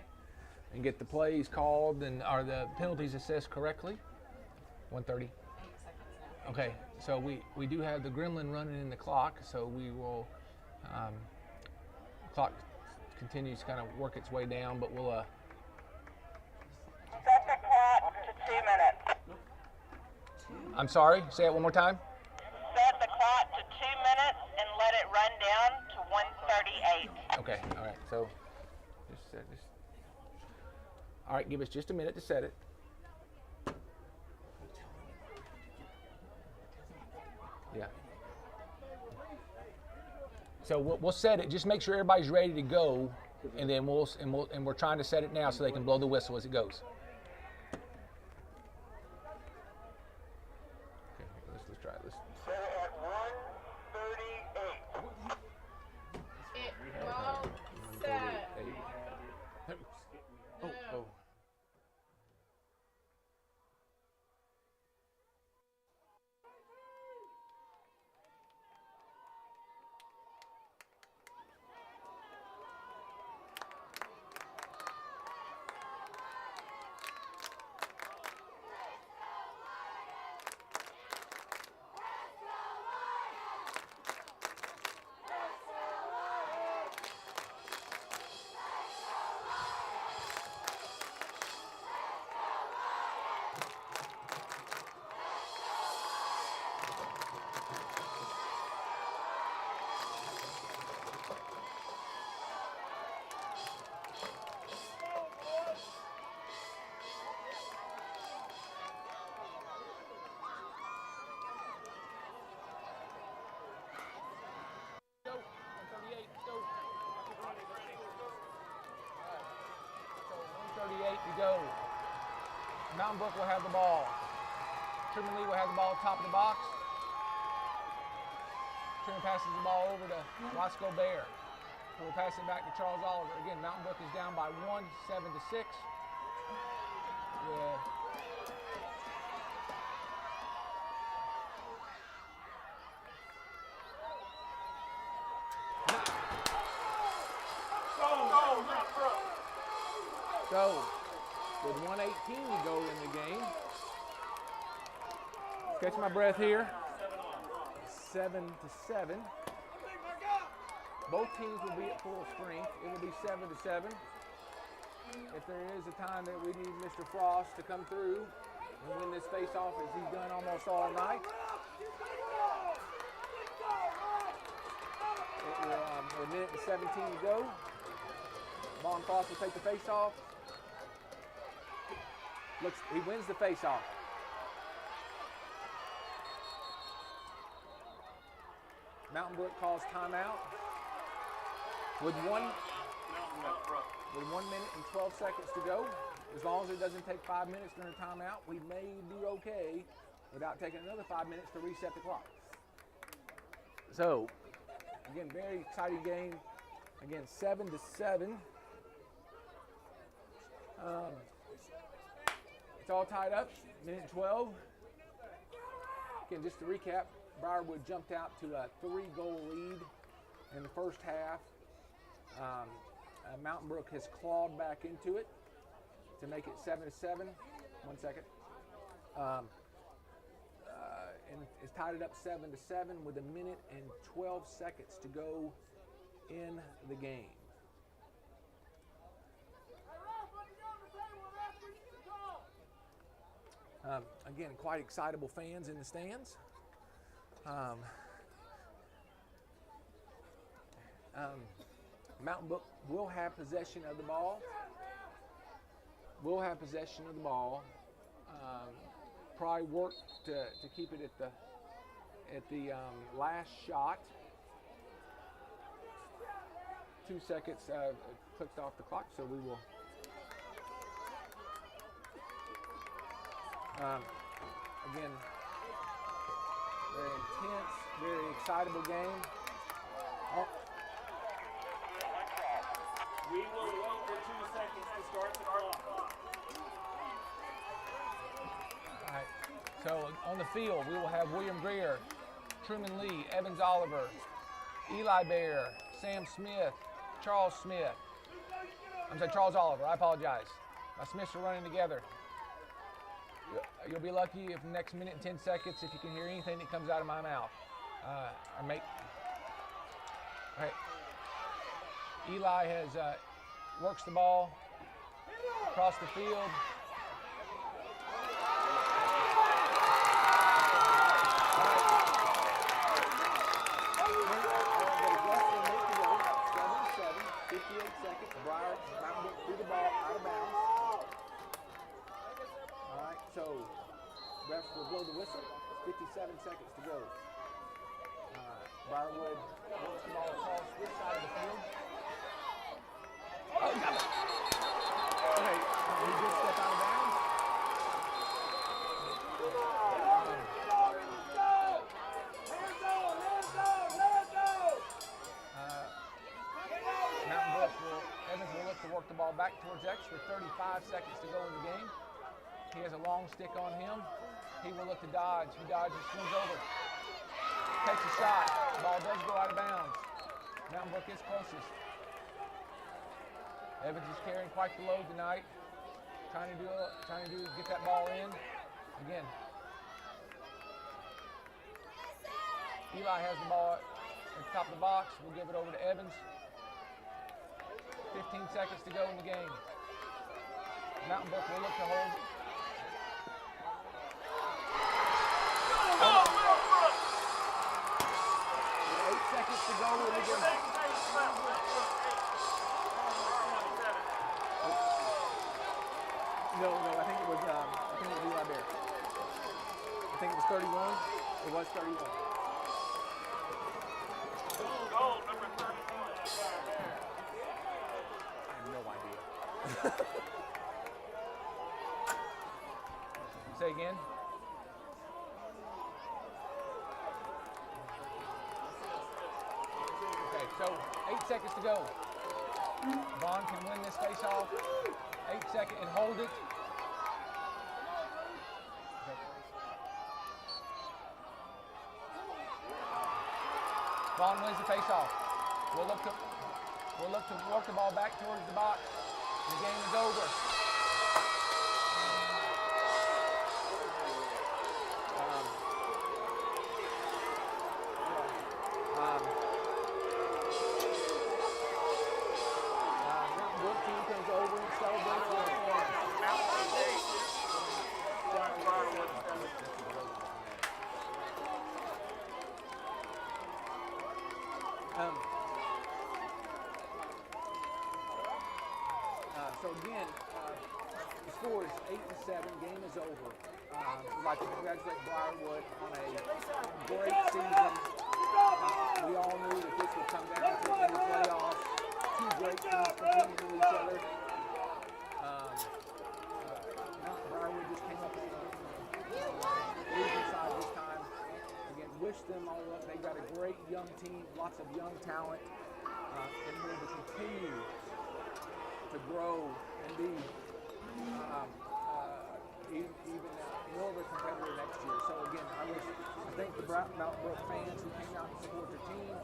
and get the plays called and are the penalties assessed correctly. 1:30. 8 seconds now. Okay, so we do have the gremlin running in the clock, so we will, clock continues to kind of work its way down, but we'll, Set the clock to 2 minutes. I'm sorry, say it one more time. Set the clock to 2 minutes and let it run down to 1:38. Okay, all right, so just set this. All right, give us just a minute to set it. Yeah. So we'll set it. Just make sure everybody's ready to go, and then we're trying to set it now so they can blow the whistle as it goes. Okay, let's try it. Set it at 1:38. It won't set. Oh. Go, 138, go. So 138 to go. Mountain Brook will have the ball. Truman Lee will have the ball top of the box. Truman passes the ball over to Roscoe Bear. We'll pass it back to Charles Oliver. Again, Mountain Brook is down by 1, 7-6. Yeah. So, with 1:18 to go in the game, catch my breath here. 7-7. Both teams will be at full strength. It will be 7-7. If there is a time that we need Mr. Frost to come through and win this face-off as he's done almost all night, it will, with 1:17 to go. Vaughn Frost will take the face-off. He wins the face-off. Mountain Brook calls timeout. With 1 minute and 12 seconds to go, as long as it doesn't take 5 minutes during timeout, we may be okay without taking another 5 minutes to reset the clock. So, again, very exciting game. Again, 7-7. It's all tied up, minute 12. Again, just to recap, Briarwood jumped out to a 3-goal lead in the first half. Mountain Brook has clawed back into it to make it 7-7. 1 second. And it's tied it up 7-7 with 1 minute and 12 seconds to go in the game. Again, quite excitable fans in the stands. Mountain Brook will have possession of the ball. Probably work to keep it at the last shot. 2 seconds clicked off the clock, so we will. Again, very intense, very excitable game. Oh. We will wait for 2 seconds to start the clock. All right. So on the field, we will have William Greer, Truman Lee, Evans Oliver, Eli Bear, Sam Smith, Charles Smith. I'm sorry, Charles Oliver. I apologize. My Smiths are running together. You'll be lucky if the next minute and 10 seconds if you can hear anything that comes out of my mouth. All right. Eli has works the ball across the field. Through the ball, out of bounds. All right, so refs will blow the whistle. 57 seconds to go. Briarwood wants the ball across this side of the field. Oh, got it. Okay, he did step out of bounds. Evans will look to work the ball back towards X with 35 seconds to go in the game. He has a long stick on him. He will look to dodge. He dodges, swings over, takes a shot. The ball does go out of bounds. Mountain Brook is closest. Evans is carrying quite the load tonight. Trying to get that ball in. Again. Eli has the ball at the top of the box. We'll give it over to Evans. 15 seconds to go in the game. Mountain Brook will look to hold. Oh. 8 seconds to go in the game. No, I think it was Eli Bear. I think it was 31. It was 31. Goal number 31. No idea. Say again. Okay, so 8 seconds to go. Vaughn can win this face-off. 8 seconds and hold it. Okay. Vaughn wins the face-off. We'll look to work the ball back towards the box. The game is over. Mountain Brook team comes over and celebrates with a flag. So again, the score is 8-7. Game is over. We'd like to congratulate Briarwood on a great season. We all knew that this would come down to the playoffs. Two great teams competing with each other. Briarwood just came up with the losing side this time. Again, wish them all luck. They've got a great young team, lots of young talent, and we're to continue to grow and be even more of a competitor next year. So again, I thank the Mountain Brook fans who came out and support their team.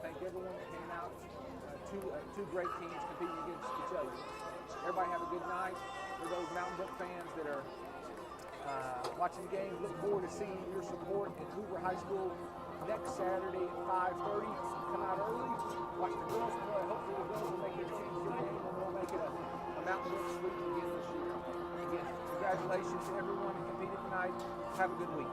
Thank everyone that came out. Two great teams competing against each other. Everybody have a good night. For those Mountain Brook fans that are watching the game, look forward to seeing your support at Hoover High School next Saturday at 5:30. Come out early, watch the girls play. Hopefully the girls will make it a championship game and we'll make it a Mountain Brook sweep again this year. Again, congratulations to everyone who competed tonight. Have a good week.